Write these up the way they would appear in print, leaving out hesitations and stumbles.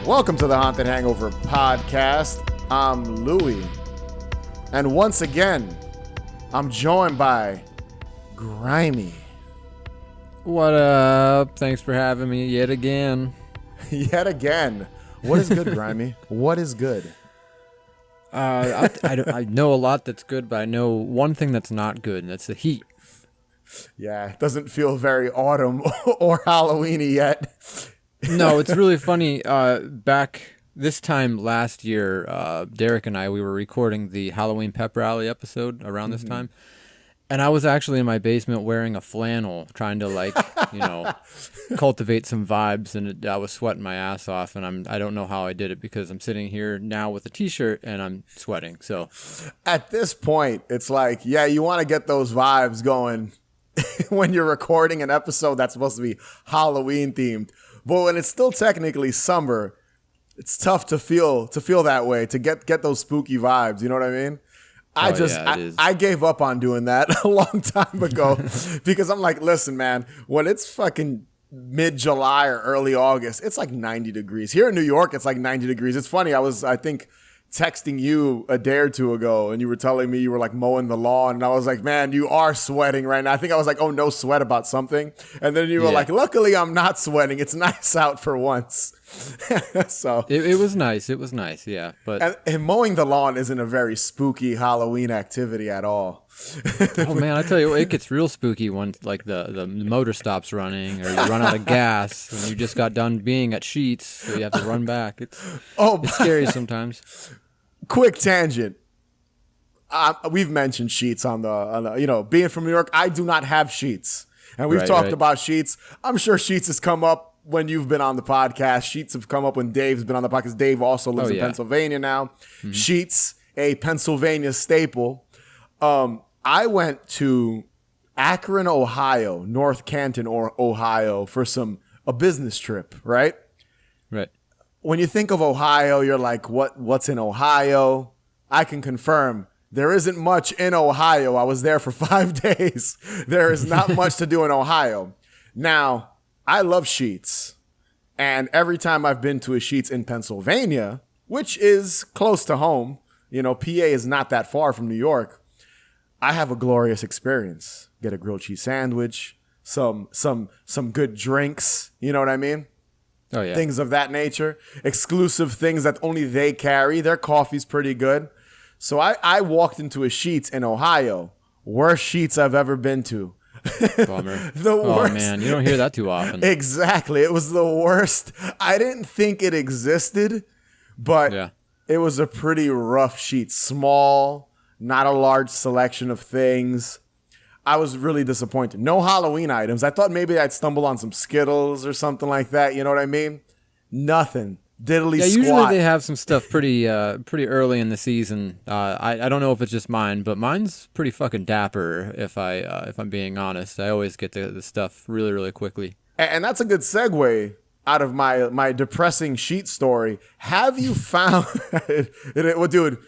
Welcome to the Haunted Hangover podcast. I'm Louie. And once again, I'm joined by Grimey. What up? Thanks for having me yet again. Yet again. What is good, Grimey? What is good? I know a lot that's good, but I know one thing that's not good, and that's the heat. Yeah, it doesn't feel very autumn or Halloween-y yet. No, it's really funny. Back this time last year, Derek and I, we were recording the Halloween Pep Rally episode around this time. And I was actually in my basement wearing a flannel, trying to cultivate some vibes, and I was sweating my ass off. And I don't know how I did it because I'm sitting here now with a t-shirt and I'm sweating. So at this point, it's like, yeah, you want to get those vibes going when you're recording an episode that's supposed to be Halloween themed. But when it's still technically summer, it's tough to feel that way, to get those spooky vibes. You know what I mean? I gave up on doing that a long time ago because I'm like, listen, man, when it's fucking mid-July or early August, it's like 90 degrees. Here in New York, it's like 90 degrees. It's funny. I think, texting you a day or two ago, and you were telling me you were like mowing the lawn, and I was like, man, you are sweating right now. I think I was like, oh, no sweat about something. And then you were like, luckily I'm not sweating. It's nice out for once. So it was nice. It was nice. Yeah. But and mowing the lawn isn't a very spooky Halloween activity at all. Oh man, I tell you what, it gets real spooky when like the motor stops running or you run out of gas and you just got done being at Sheets, so you have to run back. It's scary sometimes. Quick tangent. We've mentioned Sheets on the being from New York, I do not have Sheets. And we've talked about Sheets. I'm sure Sheets has come up when you've been on the podcast. Sheets have come up when Dave's been on the podcast. Dave also lives in Pennsylvania now. Mm-hmm. Sheets, a Pennsylvania staple. I went to Akron, Ohio, North Canton, Ohio for a business trip, right? Right. When you think of Ohio, you're like, what's in Ohio? I can confirm there isn't much in Ohio. I was there for 5 days. There is not much to do in Ohio. Now, I love Sheets. And every time I've been to a Sheets in Pennsylvania, which is close to home, PA is not that far from New York, I have a glorious experience. Get a grilled cheese sandwich, some good drinks, you know what I mean? Oh yeah. Things of that nature. Exclusive things that only they carry. Their coffee's pretty good. So I walked into a Sheets in Ohio. Worst Sheets I've ever been to. Bummer. The worst. Oh man, you don't hear that too often. Exactly. It was the worst. I didn't think it existed, but it was a pretty rough Sheets. Small, not a large selection of things. I was really disappointed. No Halloween items. I thought maybe I'd stumble on some Skittles or something like that. You know what I mean? Nothing. Diddly squat. Usually they have some stuff pretty early in the season. I don't know if it's just mine, but mine's pretty fucking dapper. If I'm being honest, I always get the stuff really really quickly. And that's a good segue out of my depressing Sheet story. Have you found? Well, dude.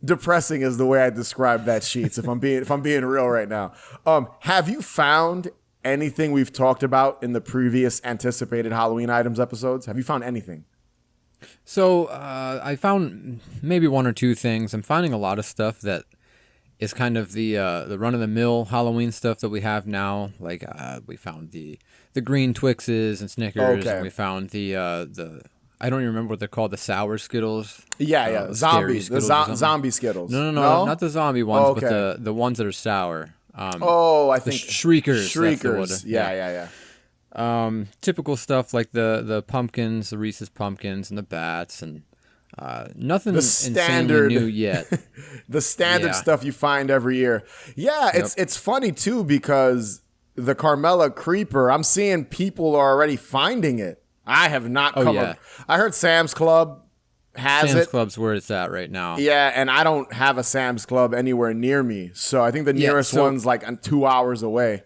Depressing is the way I describe that Sheets. If I'm being real right now, have you found anything we've talked about in the previous anticipated Halloween items episodes? Have you found anything? So I found maybe one or two things. I'm finding a lot of stuff that is kind of the run of the mill Halloween stuff that we have now. Like we found the green Twixes and Snickers. Okay. And we found the I don't even remember what they're called, the sour Skittles. Yeah, zombies, zombie Skittles. No, not the zombie ones, but the ones that are sour. I think Shriekers. Shriekers. Yeah. Typical stuff like the pumpkins, the Reese's pumpkins, and the bats, and nothing the standard, insanely new yet. The standard stuff you find every year. Yeah, it's funny too because the Carmela Creeper, I'm seeing people are already finding it. I have not come up. I heard Sam's Club has it. Sam's Club's where it's at right now. Yeah, and I don't have a Sam's Club anywhere near me. So I think the nearest one's like 2 hours away.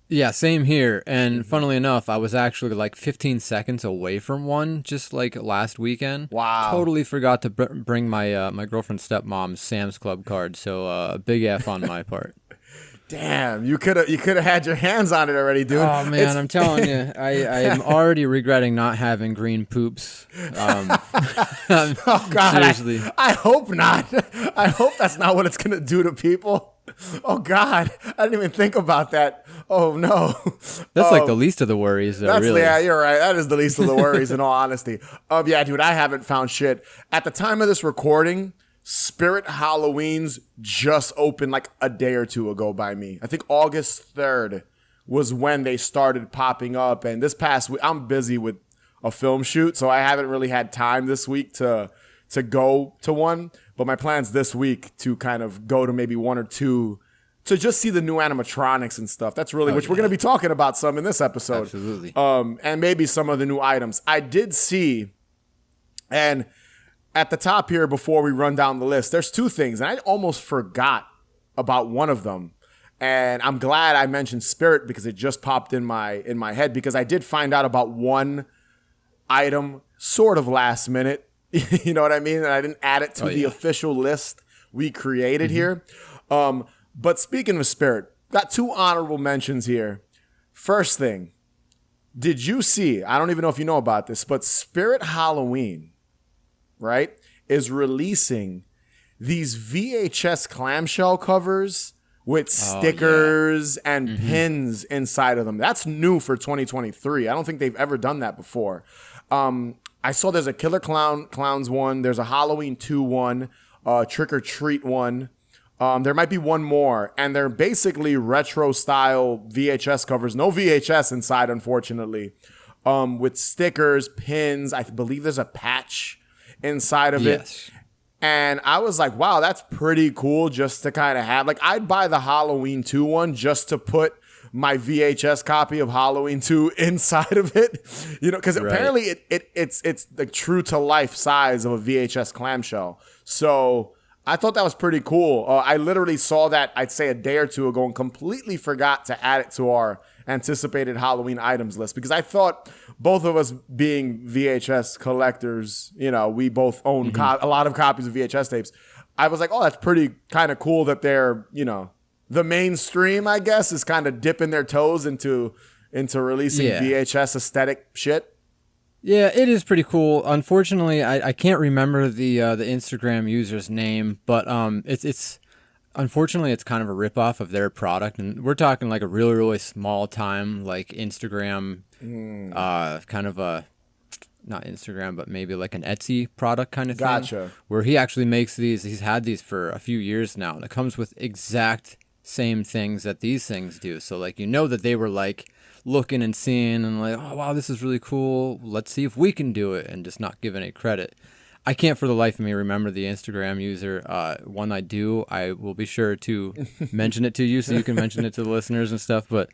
Yeah, same here. And funnily enough, I was actually like 15 seconds away from one just like last weekend. Wow. Totally forgot to bring my my girlfriend's stepmom's Sam's Club card. So big F on my part. Damn, you could have had your hands on it already, dude. Oh man, I'm telling you, I am already regretting not having green poops. Oh God, seriously. I hope not. I hope that's not what it's gonna do to people. Oh God, I didn't even think about that. Oh no, That's like the least of the worries, though, really. Yeah, you're right. That is the least of the worries, in all honesty. Yeah, dude, I haven't found shit. At the time of this recording, Spirit Halloween's just opened like a day or two ago by me. I think August 3rd was when they started popping up. And this past week, I'm busy with a film shoot, so I haven't really had time this week to go to one. But my plan's this week to kind of go to maybe one or two to just see the new animatronics and stuff. That's really, which we're going to be talking about some in this episode. Absolutely. And maybe some of the new items. I did see, and at the top here, before we run down the list, there's two things, and I almost forgot about one of them. And I'm glad I mentioned Spirit because it just popped in my head, because I did find out about one item sort of last minute. You know what I mean? And I didn't add it to the official list we created here. But speaking of Spirit, got two honorable mentions here. First thing, did you see, I don't even know if you know about this, but Spirit Halloween, right, is releasing these VHS clamshell covers with stickers and pins inside of them. That's new for 2023. I don't think they've ever done that before. I saw there's a Killer Clowns one. There's a Halloween 2 one, Trick or Treat one. There might be one more, and they're basically retro style VHS covers. No VHS inside, unfortunately, with stickers, pins. I believe there's a patch inside of it. And I was like, wow, that's pretty cool just to kind of have. Like, I'd buy the Halloween 2 one just to put my VHS copy of Halloween 2 inside of it, you know, because apparently it's the true to life size of a VHS clamshell. So I thought that was pretty cool. I literally saw that, I'd say, a day or two ago and completely forgot to add it to our anticipated Halloween items list, because I thought, both of us being VHS collectors, you know, we both own a lot of copies of VHS tapes. I was like, oh, that's pretty kind of cool that they're, you know, the mainstream, I guess, is kind of dipping their toes into releasing VHS aesthetic shit. Yeah, it is pretty cool. Unfortunately, I can't remember the Instagram user's name, but it's unfortunately it's kind of a ripoff of their product, and we're talking like a really, really small time like Instagram, kind of a, not Instagram, but maybe like an Etsy product kind of thing. Gotcha. Where he actually makes these. He's had these for a few years now, and it comes with exact same things that these things do. So like, you know that they were like looking and seeing and like, oh wow, this is really cool. Let's see if we can do it, and just not give any credit. I can't for the life of me remember the Instagram user. When I do, I will be sure to mention it to you so you can mention it to the listeners and stuff. But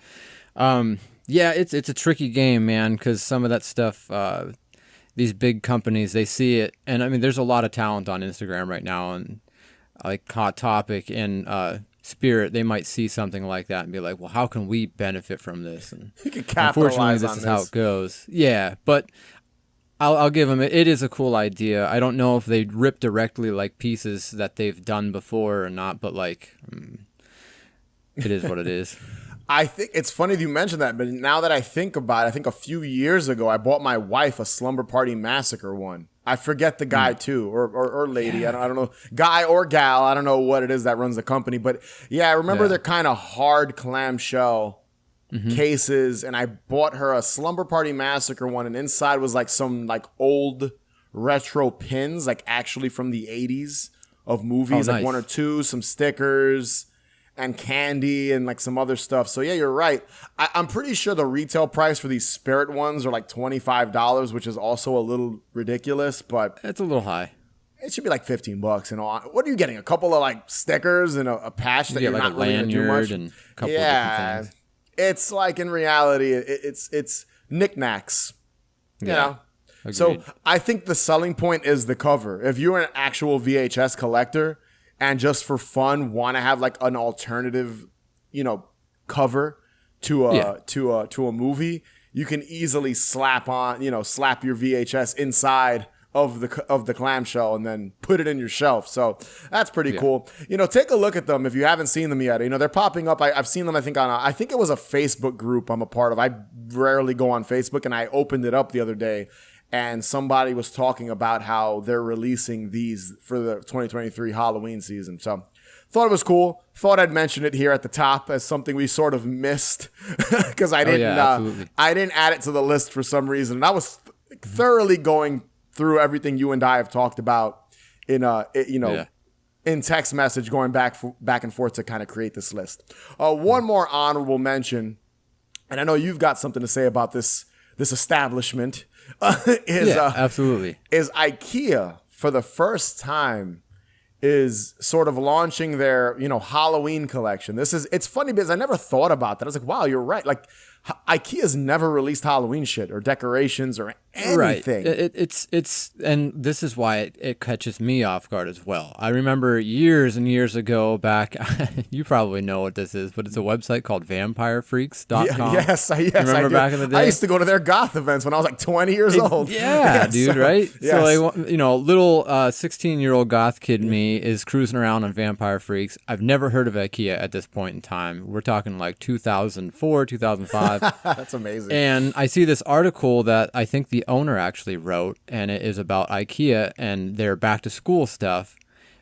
yeah, it's a tricky game, man, because some of that stuff, these big companies, they see it. And I mean, there's a lot of talent on Instagram right now, and like Hot Topic and Spirit, they might see something like that and be like, well, how can we benefit from this? And you can capitalize unfortunately, this is how it goes. Yeah, but I'll give them it. It is a cool idea. I don't know if they rip directly like pieces that they've done before or not, but like, it is what it is. I think it's funny that you mentioned that, but now that I think about it, I think a few years ago, I bought my wife a Slumber Party Massacre one. I forget the guy too, or lady. Yeah. I don't know, guy or gal. I don't know what it is that runs the company, but yeah, I remember they're kind of hard clamshell cases, and I bought her a Slumber Party Massacre one, and inside was like some like old retro pins, like actually from the 80s of movies, like one or two, some stickers and candy and like some other stuff. So yeah, you're right. I'm pretty sure the retail price for these Spirit ones are like $25, which is also a little ridiculous, but it's a little high. It should be like $15 and all. What are you getting? A couple of like stickers and a patch that you're like not a really gonna do much? and a couple of different things. It's like, in reality, it's knickknacks, you know? Agreed. So I think the selling point is the cover. If you're an actual VHS collector and just for fun want to have like an alternative, you know, cover to a movie, you can easily slap your VHS inside of the clamshell and then put it in your shelf. So that's pretty Yeah. cool. Take a look at them if you haven't seen them yet. They're popping up. I've seen them, I think, I think it was a Facebook group I'm a part of. I rarely go on Facebook, and I opened it up the other day, and somebody was talking about how they're releasing these for the 2023 Halloween season. So thought it was cool. Thought I'd mention it here at the top as something we sort of missed because I didn't add it to the list for some reason. And I was thoroughly going through everything you and I have talked about in in text message, going back and forth to kind of create this list. One more honorable mention, and I know you've got something to say about this establishment. Absolutely. Is IKEA for the first time is sort of launching their Halloween collection. It's funny because I never thought about that. I was like, wow, you're right. Like IKEA's never released Halloween shit or decorations or anything. Right. It's and this is why it catches me off guard as well. I remember years and years ago back, you probably know what this is, but it's a website called vampirefreaks.com. Yes, remember back in the day? I used to go to their goth events when I was like 20 years old. Yeah, dude, right? Yes. So like, little 16-year-old goth kid me is cruising around on Vampire Freaks. I've never heard of IKEA at this point in time. We're talking like 2004, 2005. That's amazing. And I see this article that I think the owner actually wrote, and it is about IKEA and their back to school stuff.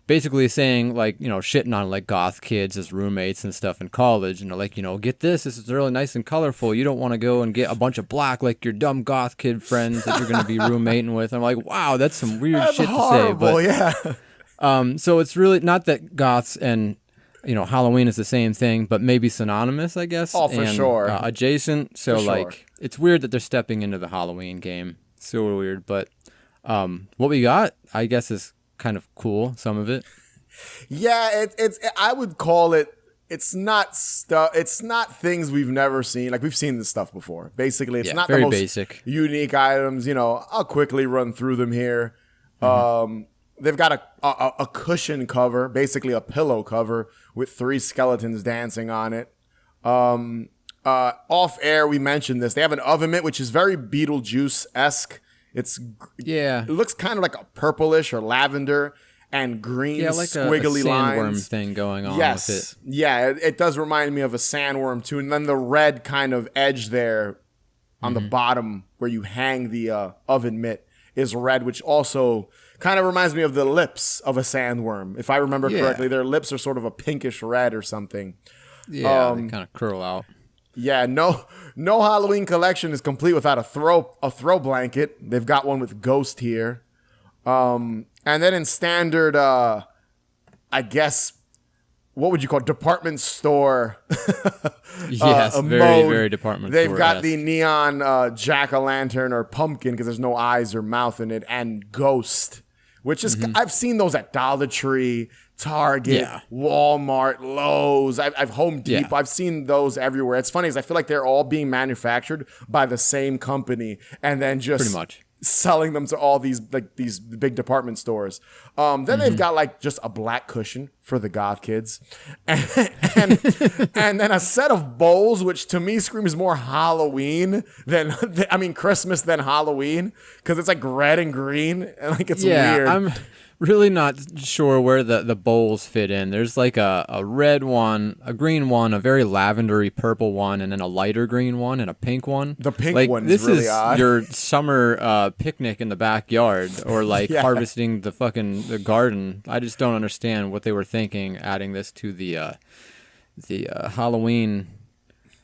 Basically saying like, shitting on like goth kids as roommates and stuff in college. And they're like, get this is really nice and colorful. You don't want to go and get a bunch of black like your dumb goth kid friends that you're going to be roommating with. I'm like, wow, that's some weird shit horrible, to say. But so it's really not that goths and Halloween is the same thing, but maybe synonymous, I guess. Oh, for sure. Adjacent. So for like, sure. It's weird that they're stepping into the Halloween game. So weird. But what we got, I guess, is kind of cool. Some of it. Yeah, it's. I would call it. It's not stuff. It's not things we've never seen. Like we've seen this stuff before. Basically, it's not very the most basic, unique items. I'll quickly run through them here. They've got a cushion cover, basically a pillow cover with 3 skeletons dancing on it. Off air, we mentioned this. They have an oven mitt, which is very Beetlejuice-esque. It looks kind of like a purplish or lavender and green, like squiggly a sandworm lines. thing going on Yes, with it. Yeah, it does remind me of a sandworm too. And then the red kind of edge there on the bottom where you hang the oven mitt is red, which also kind of reminds me of the lips of a sandworm. If I remember correctly, their lips are sort of a pinkish red or something. Yeah, they kind of curl out. Yeah, no Halloween collection is complete without a throw blanket. They've got one with Ghost here. And then in standard, I guess, what would you call it? Department store? Yes, very, mode. very department They've store. got the neon jack-o'-lantern or pumpkin because there's no eyes or mouth in it, and Ghost, which is, I've seen those at Dollar Tree, Target, Walmart, Lowe's, I've Home Depot. Yeah. I've seen those everywhere. It's funny because I feel like they're all being manufactured by the same company and then just Pretty much selling them to all these big department stores. Then they've got like just a black cushion for the goth kids, and then a set of bowls, which to me screams more Halloween than Christmas than Halloween, because it's like red and green and like it's weird. I'm really not sure where the bowls fit in. There's like a red one, a green one, a very lavendery purple one, and then a lighter green one and a pink one. The pink one is really odd. This is your summer picnic in the backyard, or like harvesting the garden. I just don't understand what they were thinking adding this to the Halloween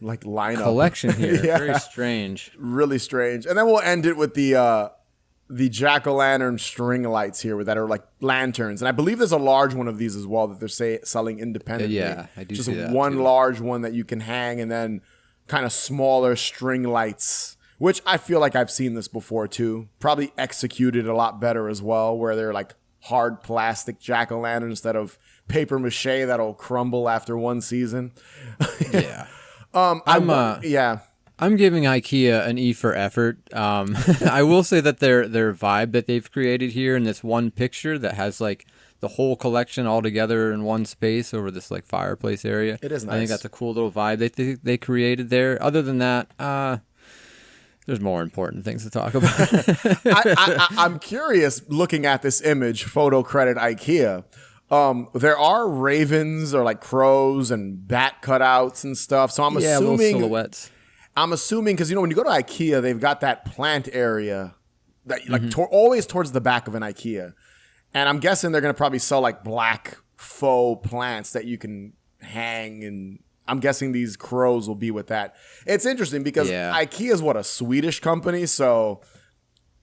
like lineup collection here. Very strange. Really strange. And then we'll end it with the jack-o'-lantern string lights here that are like lanterns. And I believe there's a large one of these as well that they're selling independently. Yeah, I do Just see that one too. large one that you can hang, and then kind of smaller string lights, which I feel like I've seen this before too. Probably executed a lot better as well, where they're like hard plastic jack-o'-lantern instead of paper mache that'll crumble after one season. Yeah. Yeah. I'm giving IKEA an E for effort. I will say that their vibe that they've created here in this one picture that has like the whole collection all together in one space over this like fireplace area. It is nice. I think that's a cool little vibe they created there. Other than that, There's more important things to talk about. I'm curious, looking at this image, photo credit IKEA. There are ravens or like crows and bat cutouts and stuff. So I'm little assuming silhouettes. I'm assuming because when you go to IKEA, they've got that plant area that always towards the back of an IKEA, and I'm guessing they're gonna probably sell like black faux plants that you can hang, and I'm guessing these crows will be with that. It's interesting because IKEA is a Swedish company, so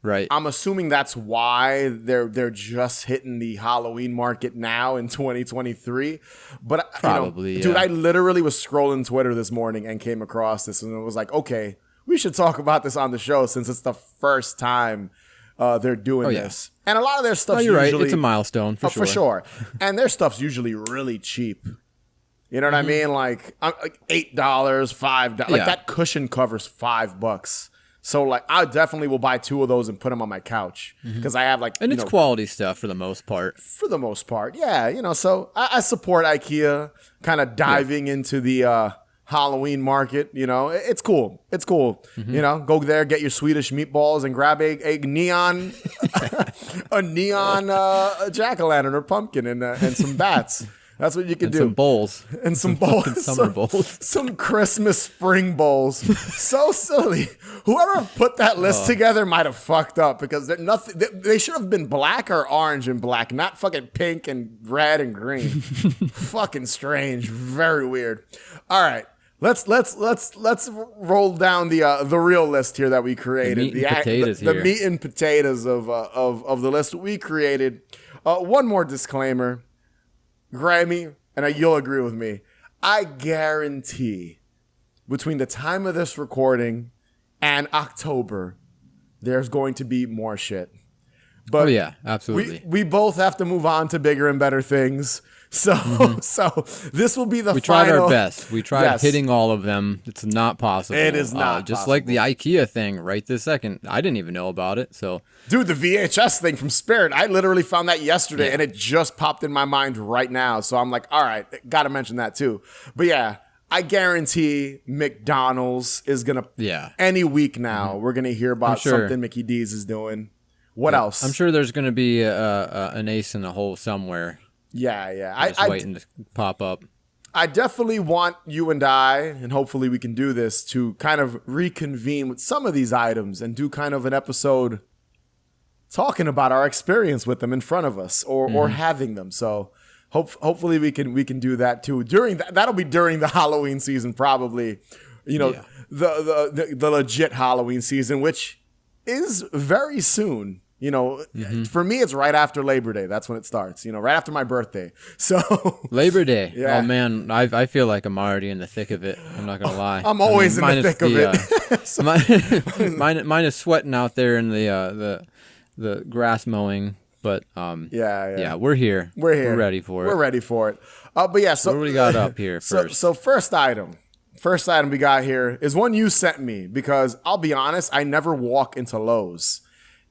right. I'm assuming that's why they're just hitting the Halloween market now in 2023. But probably, dude, I literally was scrolling Twitter this morning and came across this, and it was like, okay, we should talk about this on the show since it's the first time they're doing this. And a lot of their stuff. You're usually, right. It's a milestone for sure. For sure. And their stuff's usually really cheap. You know what I mean? Like $8, $5. Like that cushion covers $5. So like I definitely will buy 2 of those and put them on my couch because I have and it's quality stuff for the most part. For the most part, yeah. So I support IKEA kind of diving into the Halloween market. It's cool. It's cool. Go there, get your Swedish meatballs, and grab a neon a neon jack-o'-lantern or pumpkin and some bats. That's what you can do. Some bowls. And some bowls. Summer bowls. Some Christmas spring bowls. So silly. Whoever put that list together might have fucked up because they should have been black or orange and black, not fucking pink and red and green. Fucking strange. Very weird. All right. Let's roll down the real list here that we created. The meat and potatoes of the list we created. One more disclaimer. Grimey, and you'll agree with me, I guarantee between the time of this recording and October, there's going to be more shit. But absolutely. We both have to move on to bigger and better things. So this will be the final. We tried our best. We tried hitting all of them. It's not possible. It is not just possible. like the IKEA thing right this second. I didn't even know about it. So, dude, the VHS thing from Spirit, I literally found that yesterday and it just popped in my mind right now. So I'm like, all right, got to mention that too. But yeah, I guarantee McDonald's is going to, any week now, we're going to hear about something Mickey D's is doing. What else? I'm sure there's going to be an ace in the hole somewhere. Yeah. Just waiting to pop up. I definitely want you and I, and hopefully we can do this, to kind of reconvene with some of these items and do kind of an episode talking about our experience with them in front of us or having them. So hopefully we can do that too. That'll be during the Halloween season, probably. The legit Halloween season, which is very soon. For me, it's right after Labor Day. That's when it starts, right after my birthday. So Labor Day. Yeah. Oh, man, I feel like I'm already in the thick of it. I'm not going to lie. I'm always in the thick of it. Mine is sweating out there in the grass mowing. But we're here. We're ready for it. We're ready for it. But yeah, so what do we got up here first? So first item we got here is one you sent me because I'll be honest, I never walk into Lowe's.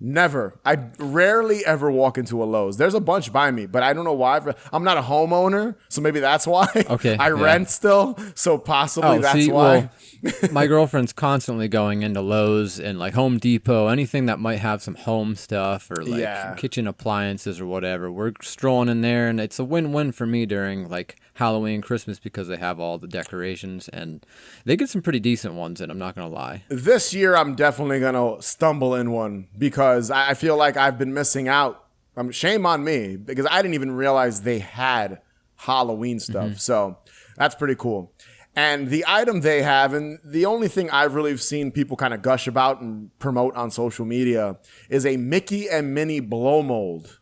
Never. I rarely ever walk into a Lowe's. There's a bunch by me, but I don't know why. I'm not a homeowner, so maybe that's why. Okay. I rent still, so possibly that's why. Well, my girlfriend's constantly going into Lowe's and like Home Depot, anything that might have some home stuff or like kitchen appliances or whatever. We're strolling in there, and it's a win-win for me during like Halloween, Christmas, because they have all the decorations and they get some pretty decent ones in, I'm not going to lie. This year, I'm definitely going to stumble in one because I feel like I've been missing out. Shame on me because I didn't even realize they had Halloween stuff. So that's pretty cool. And the item they have, and the only thing I've really seen people kind of gush about and promote on social media is a Mickey and Minnie blow mold,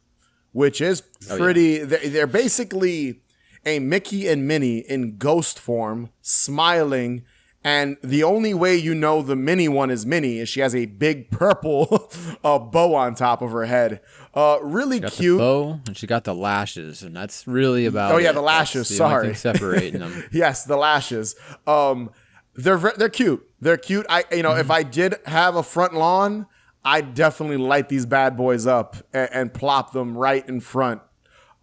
which is pretty, they're basically a Mickey and Minnie in ghost form, smiling, and the only way you know the Minnie one is Minnie is she has a big purple bow on top of her head. Really cute. The bow, and she got the lashes, and that's really about the lashes. That's the only thing separating them. Yes, the lashes. They're cute. They're cute. If I did have a front lawn, I'd definitely light these bad boys up and plop them right in front.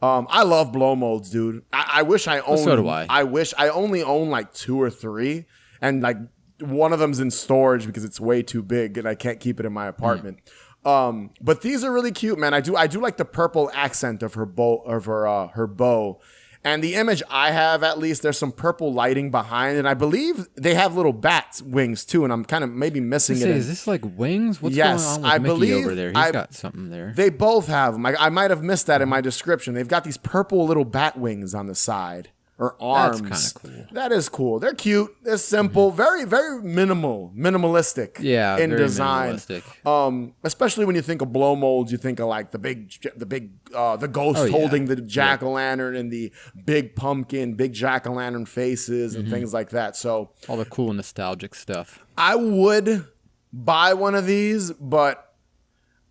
I love blow molds, dude. I wish I owned. So do I. I wish I only own like 2 or 3, and like one of them's in storage because it's way too big and I can't keep it in my apartment. But these are really cute, man. I do like the purple accent of her bow. And the image I have, at least, there's some purple lighting behind, and I believe they have little bat wings too. And I'm kind of maybe missing it. Is this like wings? What's yes, going on with I Mickey believe over there? He's got something there. They both have them. I might have missed that in my description. They've got these purple little bat wings on the side. Or arms. That's kind of cool. That is cool. They're cute. They're simple. Very, very minimalistic. Yeah, in very design. Minimalistic. Especially when you think of blow molds, you think of like the ghost holding the jack o' lantern and the big pumpkin, big jack o' lantern faces and things like that. So all the cool nostalgic stuff. I would buy one of these, but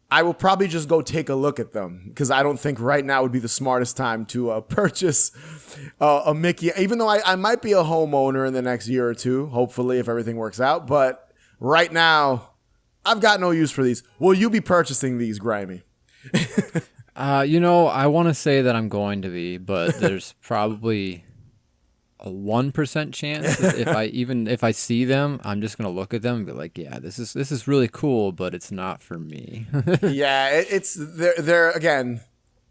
I will probably just go take a look at them because I don't think right now would be the smartest time to purchase a Mickey, even though I might be a homeowner in the next year or two, hopefully, if everything works out. But right now, I've got no use for these. Will you be purchasing these, Grimey? I want to say that I'm going to be, but there's probably a 1% chance if I see them, I'm just gonna look at them and be like, yeah, this is really cool, but it's not for me. Yeah, they're again,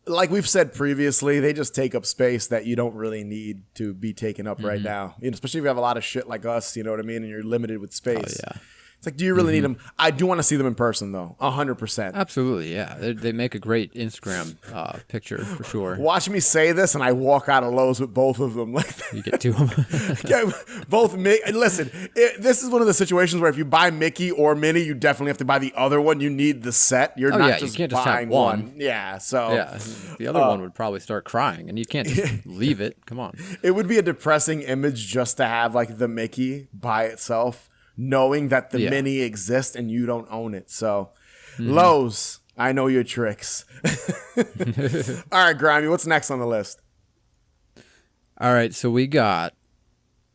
like we've said previously, they just take up space that you don't really need to be taken up right now. Especially if you have a lot of shit like us, you know what I mean, and you're limited with space. Oh yeah. It's like, do you really need them? I do want to see them in person, though. 100%. Absolutely, yeah. They make a great Instagram picture for sure. Watch me say this, and I walk out of Lowe's with both of them. Like you get two of them. Yeah, both Mickey. Listen, this is one of the situations where if you buy Mickey or Minnie, you definitely have to buy the other one. You need the set. You're not just you can't just buying have one. Yeah, so yeah, the other one would probably start crying, and you can't just leave it. Come on. It would be a depressing image just to have like the Mickey by itself, knowing that the Minnie exists and you don't own it. So, Lowe's, I know your tricks. All right, Grimey, what's next on the list? All right, so we got,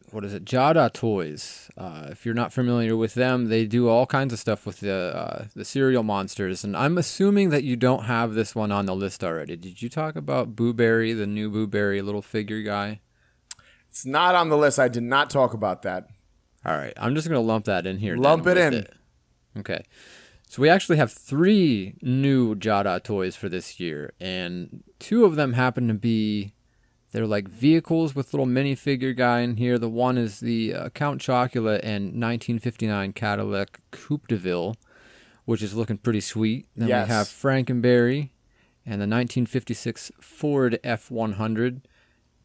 what is it? Jada Toys. If you're not familiar with them, they do all kinds of stuff with the cereal monsters. And I'm assuming that you don't have this one on the list already. Did you talk about Boo Berry, the new Boo Berry little figure guy? It's not on the list. I did not talk about that. All right, I'm just going to lump that in here. Lump it in. Okay. So we actually have 3 new Jada toys for this year, and 2 of them happen to be, they're like vehicles with little minifigure guy in here. The one is the Count Chocula and 1959 Cadillac Coupe de Ville, which is looking pretty sweet. Then we have Frankenberry and the 1956 Ford F100.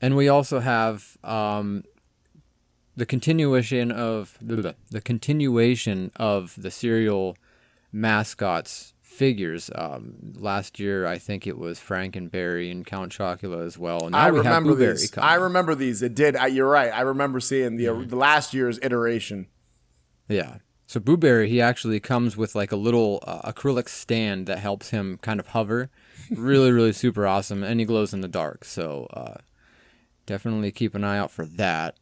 And we also have the continuation of the cereal mascots figures. Last year, I think it was Frankenberry and Count Chocula as well. And now we have Boo Berry coming. I remember these. It did. You're right. I remember seeing the last year's iteration. Yeah. So Boo Berry, he actually comes with like a little acrylic stand that helps him kind of hover. Really, really super awesome. And he glows in the dark. So definitely keep an eye out for that.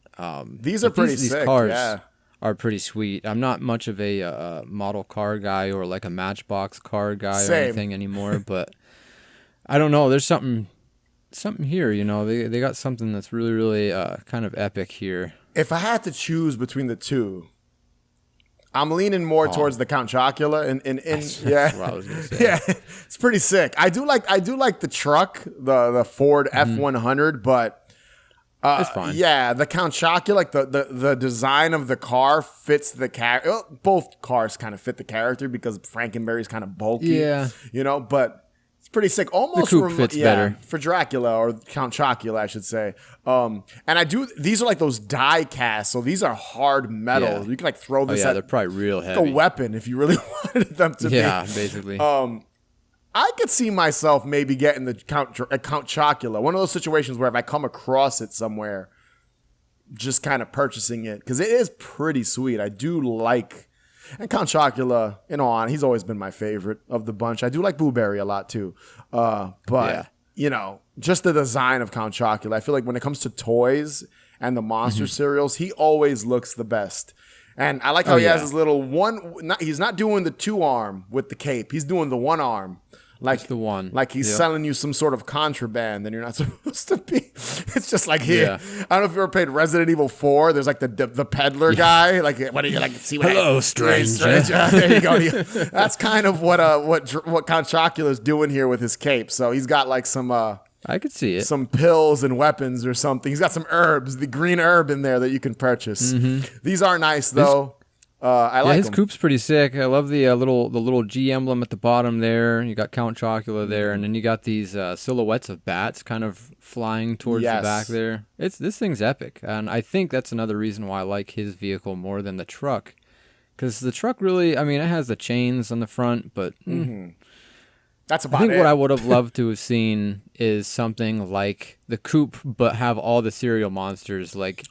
These are pretty sick. These cars are pretty sweet. I'm not much of a model car guy or like a Matchbox car guy or anything anymore, but I don't know. There's something here, you know. They got something that's really, really kind of epic here. If I had to choose between the 2, I'm leaning more towards the Count Chocula, and That's what I was gonna say. Yeah, it's pretty sick. I do like the truck, the Ford F100, but. It's fine. Yeah, the Count Chocula, like the design of the car fits the character. Well, both cars kind of fit the character because Frankenberry's kind of bulky. Yeah, you know, but it's pretty sick. Almost the coupe fits better for Dracula or Count Chocula, I should say. And these are like those die casts, so these are hard metal. Yeah. You can like throw this. They're probably real heavy. Like a weapon if you really wanted them to be. Yeah, basically. I could see myself maybe getting the Count Chocula. One of those situations where if I come across it somewhere, just kind of purchasing it. Because it is pretty sweet. I do like... And Count Chocula, he's always been my favorite of the bunch. I do like Boo Berry a lot too. But, just the design of Count Chocula. I feel like when it comes to toys and the monster cereals, he always looks the best. And I like how he has his little one... he's not doing the 2-arm with the cape. He's doing the 1-arm. Like Just the one. Like he's Yep. selling you some sort of contraband, and you're not supposed to be. It's just like here. Yeah. I don't know if you ever played Resident Evil 4. There's like the peddler guy. Like, what do you like? See what? Hello, stranger. There you go. That's kind of what Count Chocula's doing here with his cape. So he's got like some I could see it. some pills and weapons or something. He's got some herbs, the green herb in there that you can purchase. These are nice though. I like his them. coup's pretty sick. I love the little G emblem at the bottom there. You got Count Chocula there, and then you got these silhouettes of bats kind of flying towards the back there. This thing's epic, and I think that's another reason why I like his vehicle more than the truck, because the truck really, I mean, it has the chains on the front, but That's about I think it. what I would have loved to have seen is something like the coupe, but have all the serial monsters like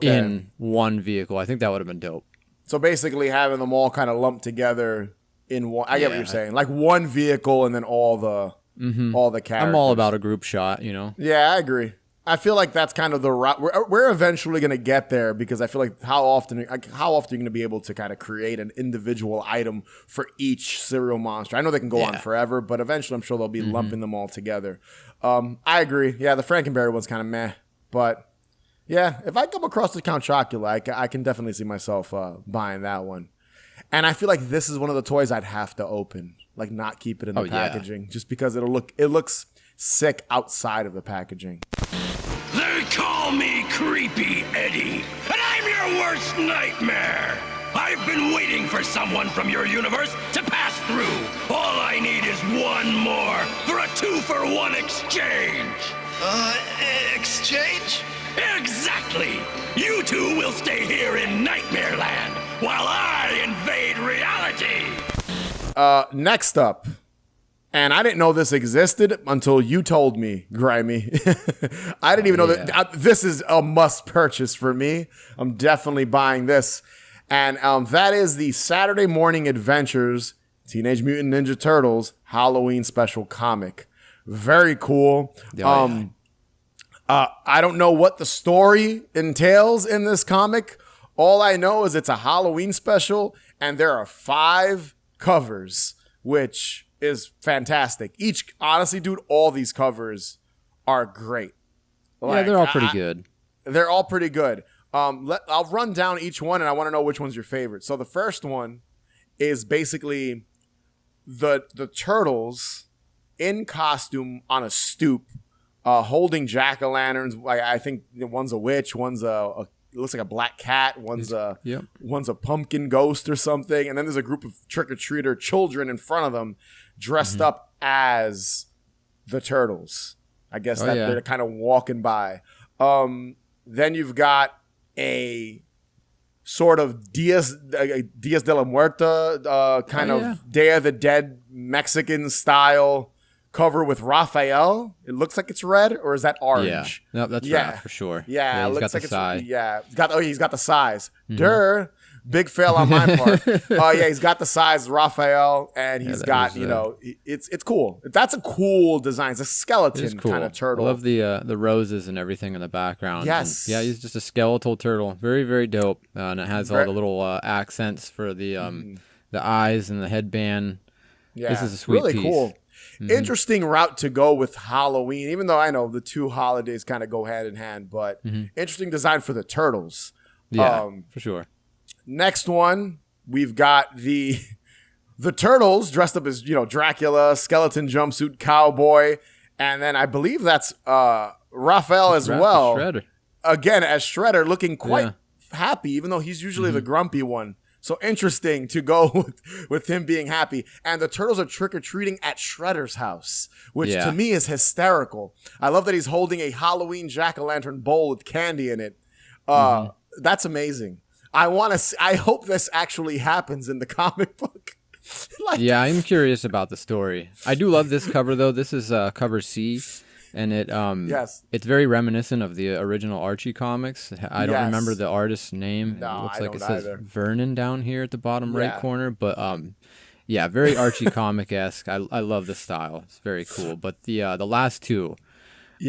in one vehicle. I think that would have been dope. So basically having them all kind of lumped together in one. I get what you're saying. Like one vehicle and then all the characters. I'm all about a group shot, you know. Yeah, I agree. I feel like that's kind of the route. We're eventually going to get there because I feel like how often are you going to be able to kind of create an individual item for each serial monster? I know they can go on forever, but eventually I'm sure they'll be lumping them all together. I agree. Yeah, the Frankenberry one's kind of meh, but yeah, if I come across the Count Chocula, I can definitely see myself buying that one. And I feel like this is one of the toys I'd have to open, like not keep it in the packaging, just because it looks sick outside of the packaging. They call me Creepy Eddie, and I'm your worst nightmare. I've been waiting for someone from your universe to pass through. All I need is one more for a 2-for-1 exchange. Exchange? Exactly. You two will stay here in Nightmare Land while I invade reality. Next up, and I didn't know this existed until you told me, Grimey. I didn't even know that this is a must purchase for me. I'm definitely buying this. And that is the Saturday Morning Adventures Teenage Mutant Ninja Turtles Halloween special comic. Very cool. I don't know what the story entails in this comic. All I know is it's a Halloween special, and there are 5 covers, which is fantastic. Honestly, dude, all these covers are great. Yeah, they're all pretty good. They're all pretty good. I'll run down each one, and I want to know which one's your favorite. So the first one is basically the Turtles in costume on a stoop, holding jack-o'-lanterns. I think one's a witch, one's it looks like a black cat, one's a pumpkin ghost or something, and then there's a group of trick-or-treater children in front of them dressed up as the Turtles. I guess they're kind of walking by. Then you've got a sort of Dias de la Muerta kind of Day of the Dead Mexican style cover with Raphael. It looks like it's red, or is that orange? Yeah, no, that's right for sure. Yeah, it he's looks got like the size. He's got the size. Big fail on my part. He's got the size Raphael, and he's got it's cool. That's a cool design. It's a skeleton kind of turtle. I love the roses and everything in the background. Yes, and he's just a skeletal turtle. Very, very dope. And it has all the little accents for the eyes and the headband. Yeah, this is a sweet really piece. Cool. Interesting route to go with Halloween, even though I know the two holidays kind of go hand in hand, but interesting design for the Turtles. Yeah, for sure. Next one, we've got the Turtles dressed up as, Dracula, skeleton jumpsuit, cowboy, and then I believe that's Raphael as well. Shredder. Again, as Shredder, looking quite happy, even though he's usually the grumpy one. So interesting to go with him being happy. And the Turtles are trick-or-treating at Shredder's house, which to me is hysterical. I love that he's holding a Halloween jack-o'-lantern bowl with candy in it. That's amazing. I hope this actually happens in the comic book. I'm curious about the story. I do love this cover, though. This is cover C. And it's very reminiscent of the original Archie comics. I don't remember the artist's name. No, it looks I like don't it says either. Vernon down here at the bottom right corner. But very Archie comic-esque. I love the style. It's very cool. But the last two,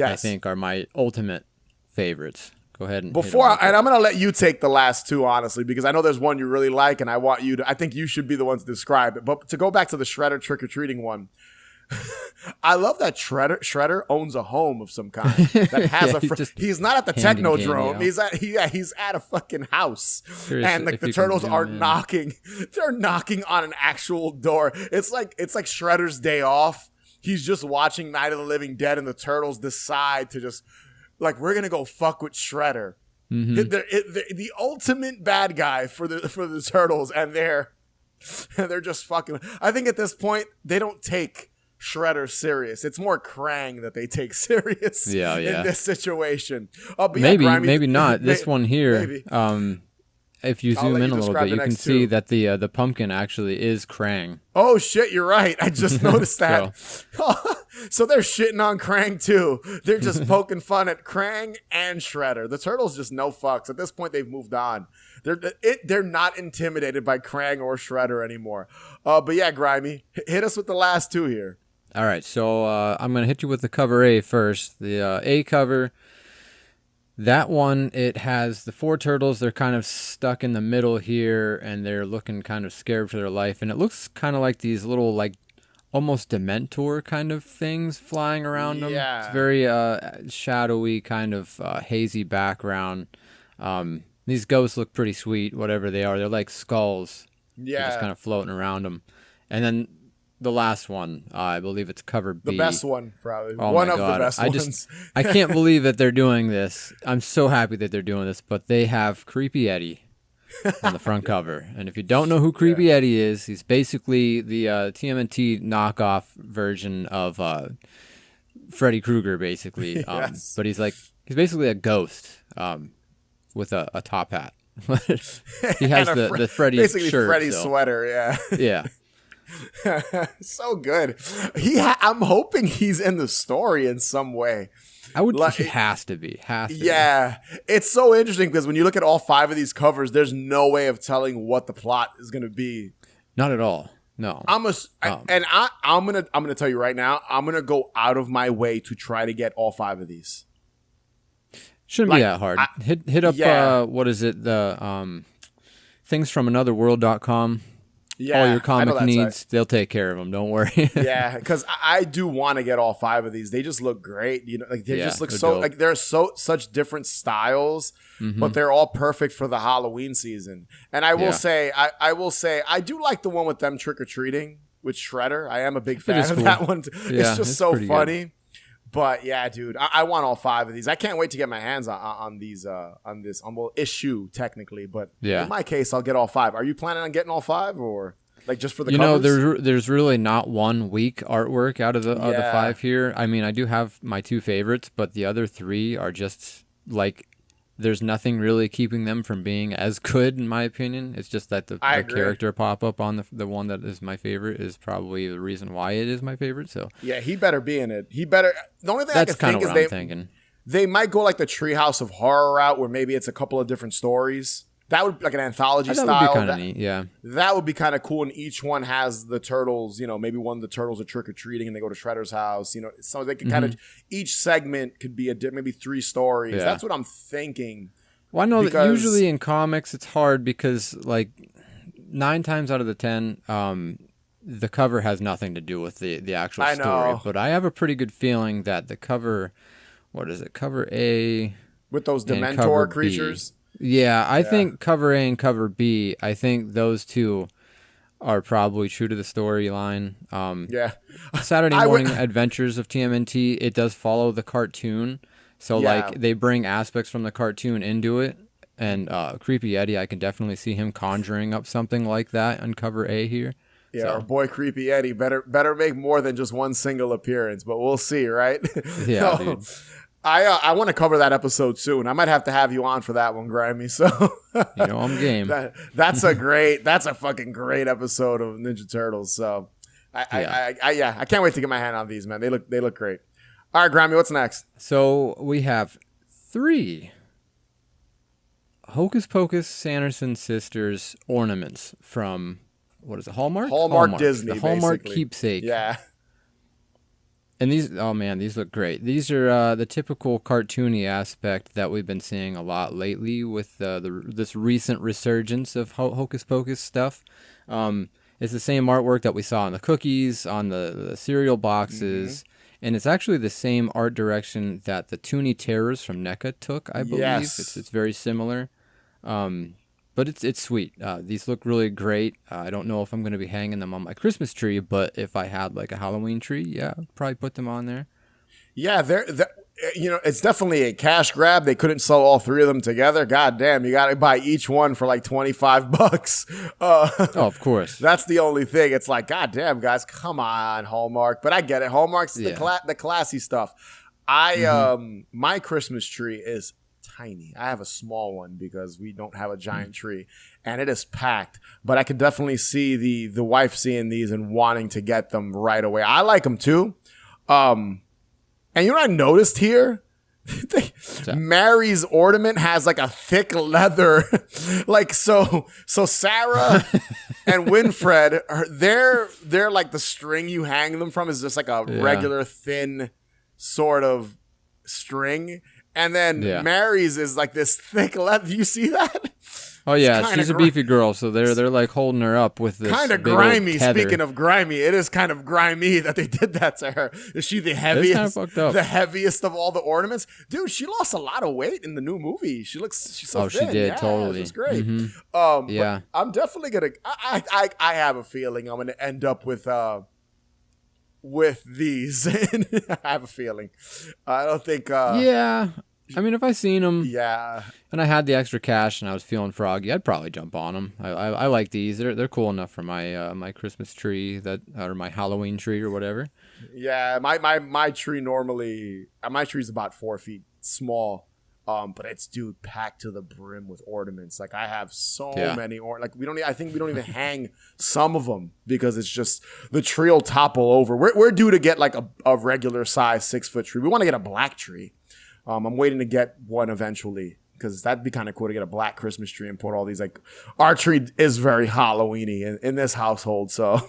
I think, are my ultimate favorites. Go ahead and I'm going to let you take the last two, honestly, because I know there's one you really like, and I think you should be the one to describe it. But to go back to the Shredder trick-or-treating one, I love that Shredder owns a home of some kind that has he's not at the Technodrome. He's at a fucking house, and like the turtles are knocking. They're knocking on an actual door. It's like Shredder's day off. He's just watching Night of the Living Dead, and the turtles decide to just like, we're gonna go fuck with Shredder. They're the ultimate bad guy for the turtles, and they're just fucking. I think at this point they don't take Shredder serious. It's more Krang that they take serious in this situation. But maybe not. This one here, if you zoom in a little bit, you can see that the pumpkin actually is Krang. Oh shit, you're right. I just noticed that. So they're shitting on Krang too. They're just poking fun at Krang and Shredder. The turtles just no fucks. At this point, they've moved on. They're not intimidated by Krang or Shredder anymore. But yeah, Grimey, hit us with the last two here. All right, so I'm going to hit you with the cover A first. The A cover, that one, it has the four turtles. They're kind of stuck in the middle here, and they're looking kind of scared for their life. And it looks kind of like these little, like, almost Dementor kind of things flying around them. Yeah. It's very shadowy, kind of hazy background. These ghosts look pretty sweet, whatever they are. They're like skulls. Yeah. They're just kind of floating around them. And then the last one, I believe it's cover B. The best one, probably. Oh one my of God. the best ones. I can't believe that they're doing this. I'm so happy that they're doing this, but they have Creepy Eddie on the front cover. And if you don't know who Creepy Eddie is, he's basically the TMNT knockoff version of Freddy Krueger, basically. Yes. But he's basically a ghost with a top hat. He has the Freddy basically shirt. Freddy sweater, yeah. Yeah. So good. I'm hoping he's in the story in some way. I would. He has to be. Yeah, it's so interesting because when you look at all five of these covers, there's no way of telling what the plot is going to be. Not at all. No. I'm gonna tell you right now. I'm gonna go out of my way to try to get all five of these. Shouldn't be that hard. Hit up. What is it? The thingsfromanotherworld.com. Yeah, all your comic needs, they'll take care of them. Don't worry. Yeah, because I do want to get all five of these. They just look great. You know, like they just look so dope. Like they're such different styles, but they're all perfect for the Halloween season. And I will say, I do like the one with them trick or treating with Shredder. I am a big fan of that one. It's just so funny. Good. But yeah, dude, I want all five of these. I can't wait to get my hands on these on this issue technically. But in my case, I'll get all five. Are you planning on getting all five, or like just for the covers? You know, there's really not one weak artwork out of the five here. I mean, I do have my two favorites, but the other three are just like, there's nothing really keeping them from being as good, in my opinion. It's just that the character pop-up on the one that is my favorite is probably the reason why it is my favorite. So yeah, he better be in it. He better. The only thing I can think is they might go like the Treehouse of Horror route, where maybe it's a couple of different stories. That would be like an anthology style. That would be kind of neat, yeah. That would be kind of cool, and each one has the turtles, you know, maybe one of the turtles are trick-or-treating and they go to Shredder's house, you know, so they could kind of, each segment could be maybe 3 stories. Yeah. That's what I'm thinking. Well, I know that usually in comics it's hard because, like, 9 times out of the 10, the cover has nothing to do with the actual story. But I have a pretty good feeling that the cover, what is it, cover A... with those Dementor creatures? Yeah, I think cover A and cover B, I think those two are probably true to the storyline. Saturday Morning Adventures of TMNT, it does follow the cartoon. So, like, they bring aspects from the cartoon into it. And Creepy Eddie, I can definitely see him conjuring up something like that on cover A here. Yeah, our boy Creepy Eddie better make more than just one single appearance, but we'll see, right? Yeah, dude. I want to cover that episode soon. I might have to have you on for that one, Grimey. So you know I'm game. That's a fucking great episode of Ninja Turtles. So I can't wait to get my hand on these, man. They look great. All right, Grimey, what's next? So we have 3 Hocus Pocus Sanderson Sisters ornaments from, what is it, Hallmark? Hallmark Disney, the Hallmark basically. Keepsake. Yeah. And these, oh man, these look great. These are the typical cartoony aspect that we've been seeing a lot lately with this recent resurgence of Hocus Pocus stuff. And It's the same artwork that we saw on the cookies, on the cereal boxes. And it's actually the same art direction that the Toonie Terrors from NECA took, I believe. Yes. It's very similar. But it's sweet. These look really great. I don't know if I'm going to be hanging them on my Christmas tree, but if I had like a Halloween tree, yeah, I'd probably put them on there. Yeah, it's definitely a cash grab. They couldn't sell all three of them together. God damn, you got to buy each one for like $25. Oh, of course. That's the only thing. It's like, God damn, guys, come on, Hallmark. But I get it. Hallmark's the classy stuff. My Christmas tree is tiny. I have a small one because we don't have a giant tree, and it is packed. But I could definitely see the wife seeing these and wanting to get them right away. I like them too. And you know what I noticed here? Mary's ornament has like a thick leather, like so Sarah and Winfred, they're like the string you hang them from is just like a regular thin sort of string, and then Mary's is like this thick leather. Do you see that? Oh yeah, she's a beefy girl, so they're like holding her up with this kind of big grimy. old tether. Speaking of grimy, it is kind of grimy that they did that to her. Is she the heaviest? Kind of fucked up. The heaviest of all the ornaments, dude. She lost a lot of weight in the new movie. She's so thin. She did totally. It's great. Yeah, but I'm definitely gonna. I have a feeling I'm gonna end up with these. I have a feeling. I don't think. Yeah. I mean, if I seen them, yeah, and I had the extra cash and I was feeling froggy, I'd probably jump on them. I like these; they're cool enough for my my Christmas tree or my Halloween tree or whatever. Yeah, my tree normally my tree's about 4 feet small, but it's packed to the brim with ornaments. Like I have so many I think we don't even hang some of them because it's just the tree will topple over. We're due to get like a regular size 6-foot tree. We want to get a black tree. I'm waiting to get one eventually because that'd be kind of cool to get a black Christmas tree and put all these like our tree is very Halloween-y in this household, so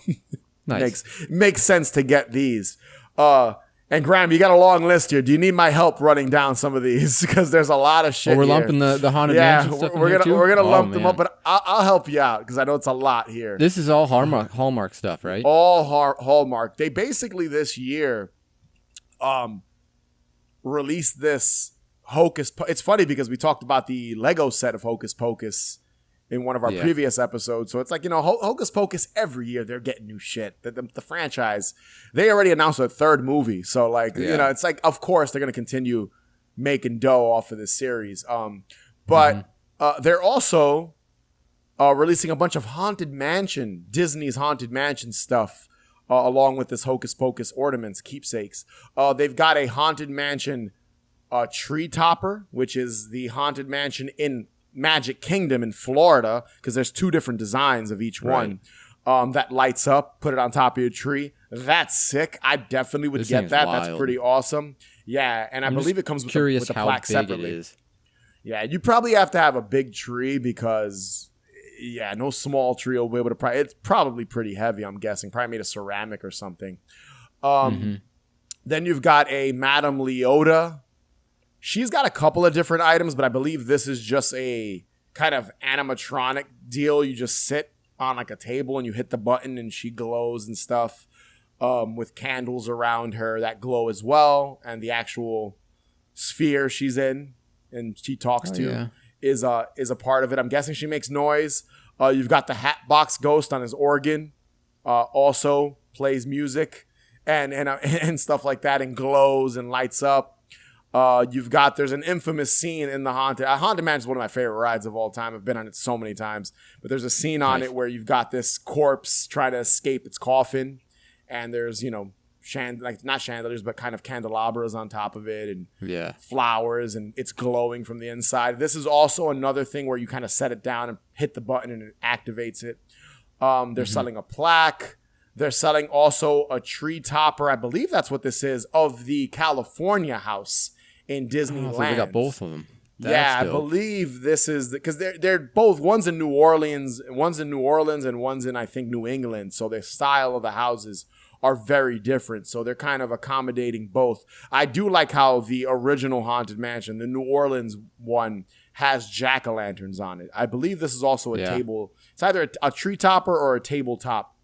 nice. makes sense to get these. And Graham, you got a long list here. Do you need my help running down some of these because there's a lot of shit? We're here. lumping the haunted mansion stuff. We're gonna lump them up, but I'll help you out because I know it's a lot here. This is all Hallmark stuff, right? All Hallmark. They basically this year, released this it's funny because we talked about the Lego set of Hocus Pocus in one of our previous episodes. So it's like, Hocus Pocus every year they're getting new shit. The franchise, they already announced a third movie. So like, it's like, of course they're going to continue making dough off of this series. But they're also releasing a bunch of Disney's Haunted Mansion stuff along with this Hocus Pocus ornaments, keepsakes. They've got a Haunted Mansion tree topper, which is the Haunted Mansion in Magic Kingdom in Florida, because there's 2 different designs of each one that lights up, put it on top of your tree. That's sick. I definitely would get that. Wild. That's pretty awesome. Yeah, and I believe it comes with the plaque separately. It is. Yeah, you probably have to have a big tree because... Yeah, no small tree will be able to. It's probably pretty heavy, I'm guessing. Probably made of ceramic or something. Then you've got a Madame Leota. She's got a couple of different items, but I believe this is just a kind of animatronic deal. You just sit on like a table and you hit the button and she glows and stuff with candles around her that glow as well. And the actual sphere she's in and she talks to. Is a part of it. I'm guessing she makes noise. You've got the Hatbox Ghost on his organ, also plays music and stuff like that, and glows and lights up. There's an infamous scene in the Haunted Mansion is one of my favorite rides of all time. I've been on it so many times, but there's a scene on it where you've got this corpse trying to escape its coffin, and there's not chandeliers, but kind of candelabras on top of it and flowers, and it's glowing from the inside. This is also another thing where you kind of set it down and hit the button and it activates it. They're selling a plaque. They're selling also a tree topper. I believe that's what this is, of the California house in Disneyland. So they got both of them. I believe this is because they're both. One's in New Orleans, and one's in I think New England. So the style of the houses are very different, so they're kind of accommodating both. I do like how the original Haunted Mansion, the New Orleans one, has jack-o'-lanterns on it. I believe this is also a table. It's either a tree topper or a tabletop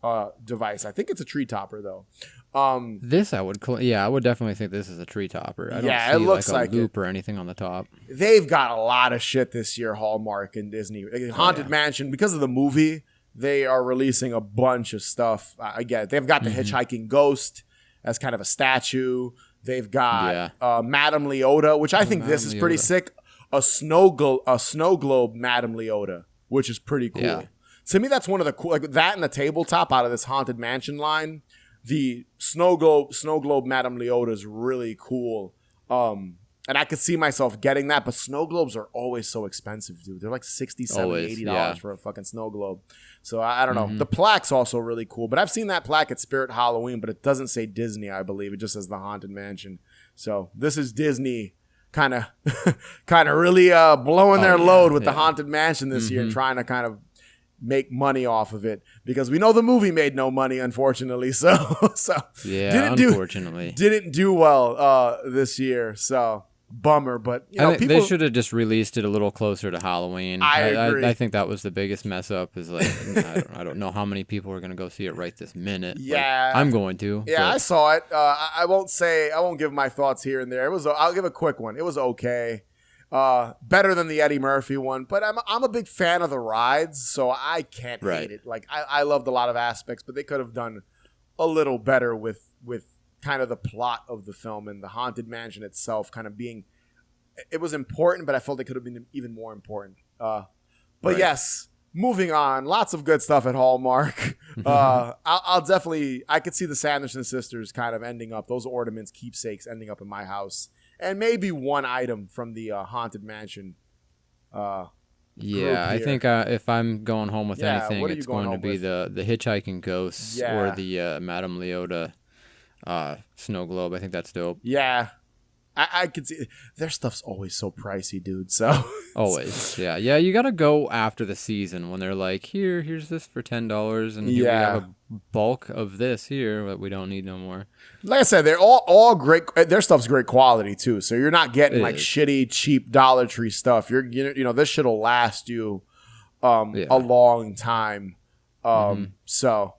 device. I think it's a tree topper though. This I would definitely think this is a tree topper. I don't Yeah, see it looks like a like loop or anything on the top. They've got a lot of shit this year, Hallmark and Disney. Haunted Mansion, because of the movie, they are releasing a bunch of stuff. I get it. They've got the hitchhiking ghost as kind of a statue. They've got Madame Leota, which I think this is pretty sick. A snow globe Madame Leota, which is pretty cool. Yeah. To me, that's one of the cool, like that and the tabletop out of this Haunted Mansion line. The snow globe Madame Leota is really cool. And I could see myself getting that, but snow globes are always so expensive, dude. They're like $60, $70, $80 for a fucking snow globe. So I don't know. The plaque's also really cool, but I've seen that plaque at Spirit Halloween, but it doesn't say Disney, I believe. It just says the Haunted Mansion. So this is Disney kind of really blowing their load with the Haunted Mansion this year and trying to kind of make money off of it, because we know the movie made no money, unfortunately. So unfortunately didn't do well this year. So bummer, but I think they should have just released it a little closer to Halloween. I agree. I think that was the biggest mess up. Is like I don't know how many people are going to go see it right this minute. Yeah, like, I'm going to. Yeah, but I saw it. I won't give my thoughts here and there. I'll give a quick one. It was okay. Better than the Eddie Murphy one, but I'm a big fan of the rides, so I can't hate it. Like I loved a lot of aspects, but they could have done a little better with kind of the plot of the film and the Haunted Mansion itself kind of being, it was important, but I felt it could have been even more important. But yes, moving on, lots of good stuff at Hallmark. I'll definitely, I could see the Sanderson sisters kind of ending up, those ornaments, keepsakes ending up in my house. And maybe one item from the Haunted Mansion. I think if I'm going home with anything, it's going to be the hitchhiking ghosts or the Madame Leota snow globe. I think that's dope. Yeah. I could see their stuff's always so pricey, dude. So always, yeah. You got to go after the season when they're like, here's this for $10, and we have a bulk of this here that we don't need no more. Like I said, they're all great. Their stuff's great quality too. So you're not getting shitty, cheap Dollar Tree stuff. This shit'll last you a long time. So.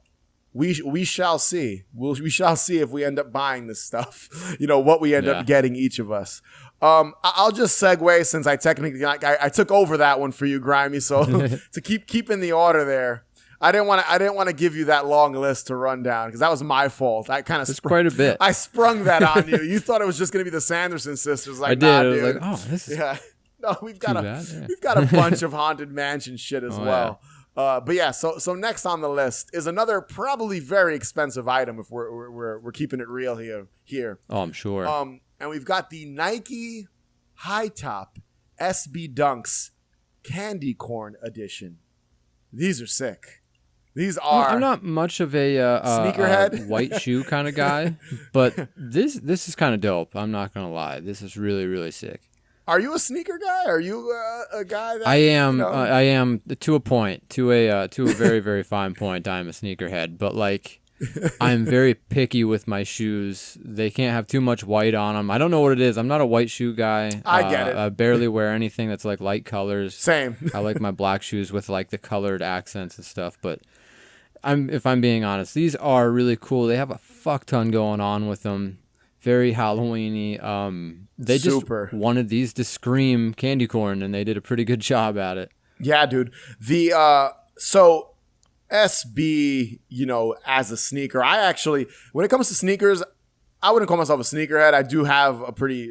We shall see. We shall see if we end up buying this stuff. What we end up getting, each of us. I'll just segue, since I technically I took over that one for you, Grimey. So to keep in the order there, I didn't want to give you that long list to run down, because that was my fault. I kind of quite a bit. I sprung that on you. You thought it was just gonna be the Sanderson sisters. Like, I did. Nah, I was dude. like, oh, this is No, we've got a bunch of Haunted Mansion shit as well. Yeah. But yeah, so next on the list is another probably very expensive item if we're keeping it real here. Oh, I'm sure. And we've got the Nike High Top SB Dunks Candy Corn Edition. These are sick. These are. I'm not much of a sneakerhead, white shoe kind of guy, but this is kind of dope. I'm not gonna lie. This is really, really sick. Are you a sneaker guy? Are you a guy that I am? I am to a point, to a very, very fine point. I'm a sneakerhead, but like, I'm very picky with my shoes. They can't have too much white on them. I don't know what it is. I'm not a white shoe guy. I get it. I barely wear anything that's like light colors. Same. I like my black shoes with like the colored accents and stuff. But if I'm being honest, these are really cool. They have a fuck ton going on with them. Very Halloween-y. They just wanted these to scream candy corn, and they did a pretty good job at it. Yeah, dude. The so SB, as a sneaker, I actually, when it comes to sneakers, I wouldn't call myself a sneakerhead.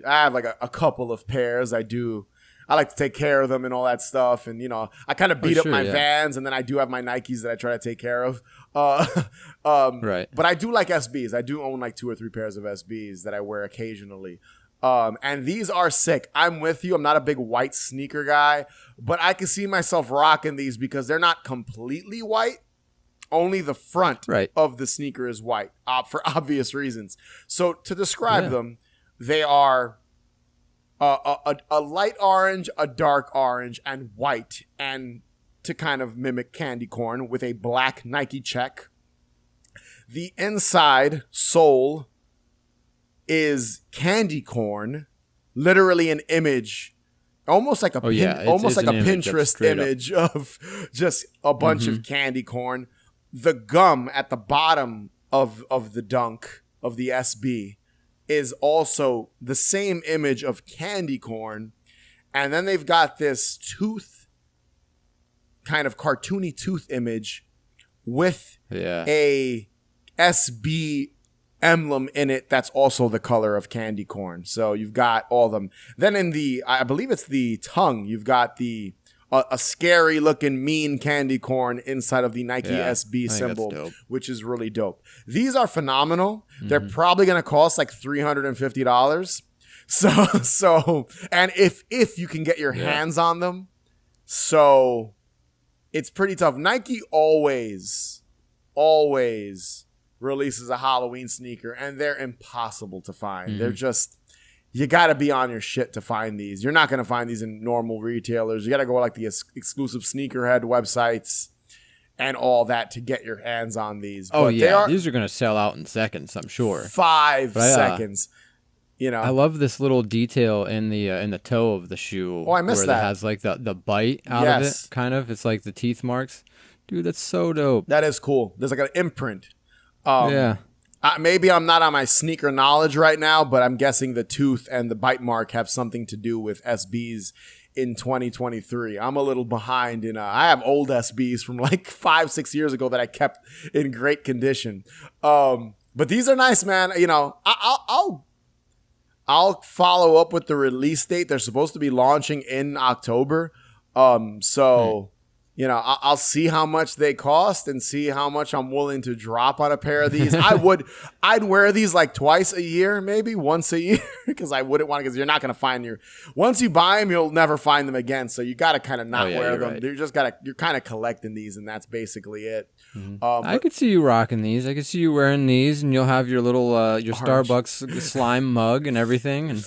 I have like a couple of pairs. I like to take care of them and all that stuff. And, I kind of beat up my Vans, and then I do have my Nikes that I try to take care of. Right. But I do like SBs. I do own like 2 or 3 pairs of SBs that I wear occasionally. And these are sick. I'm with you. I'm not a big white sneaker guy, but I can see myself rocking these because they're not completely white. Only the front of the sneaker is white for obvious reasons. So to describe them, they are a light orange, a dark orange, and white, and to kind of mimic candy corn with a black Nike check. The inside sole is candy corn, literally an image, almost like a Pinterest image of just a bunch of candy corn. the gum at the bottom of the dunk of the SB is also the same image of candy corn. And then they've got this tooth, kind of cartoony tooth image with a SB emblem in it that's also the color of candy corn. So you've got all of them. Then in the, I believe it's the tongue, you've got the a scary looking mean candy corn inside of the Nike SB symbol, which is really dope. These are phenomenal. They're probably going to cost like $350. So, and if you can get your hands on them, so it's pretty tough. Nike always releases a Halloween sneaker, and they're impossible to find. They're just, you got to be on your shit to find these. You're not going to find these in normal retailers. You got to go like the exclusive sneakerhead websites and all that to get your hands on these. Oh, but these are going to sell out in seconds, I'm sure. 5 seconds. You know, I love this little detail in the toe of the shoe. Oh, I missed where that. It has like the bite out of it, kind of. It's like the teeth marks. Dude, that's so dope. That is cool. There's like an imprint. Maybe I'm not on my sneaker knowledge right now, but I'm guessing the tooth and the bite mark have something to do with SBs in 2023. I'm a little behind in I have old SBs from like 5-6 years ago that I kept in great condition. But these are nice, man. You know, I'll follow up with the release date. They're supposed to be launching in October. You know, I'll see how much they cost and see how much I'm willing to drop on a pair of these. I'd wear these like twice a year, maybe once a year, because I wouldn't want to, because you're not going to find once you buy them, you'll never find them again. So you got to kind of not wear them. Right. You're kind of collecting these, and that's basically it. I could see you rocking these. I could see you wearing these, and you'll have your little, your Starbucks slime mug and everything.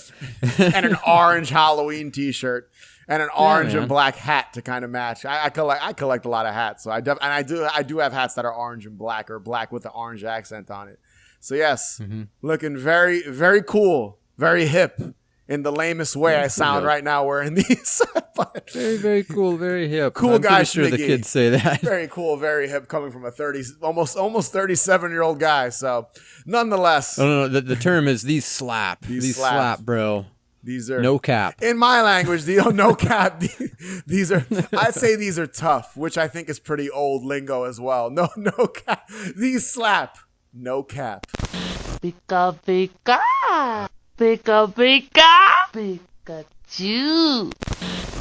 And an orange Halloween t-shirt. And an orange and black hat to kind of match. I collect a lot of hats, so I do have hats that are orange and black, or black with the orange accent on it. So yes, looking very, very cool, very hip in the lamest way I sound right now wearing these. But very, very cool, very hip. Cool I'm guy. Sure, the kids say that. Very cool, very hip, coming from a almost 37-year-old guy. So nonetheless, no. The term is these slap. These slap, bro. These are no cap. In my language, no cap. These are, I'd say these are tough, which I think is pretty old lingo as well. No cap. These slap. No cap. Pika pika. Pika pika. Pikachu.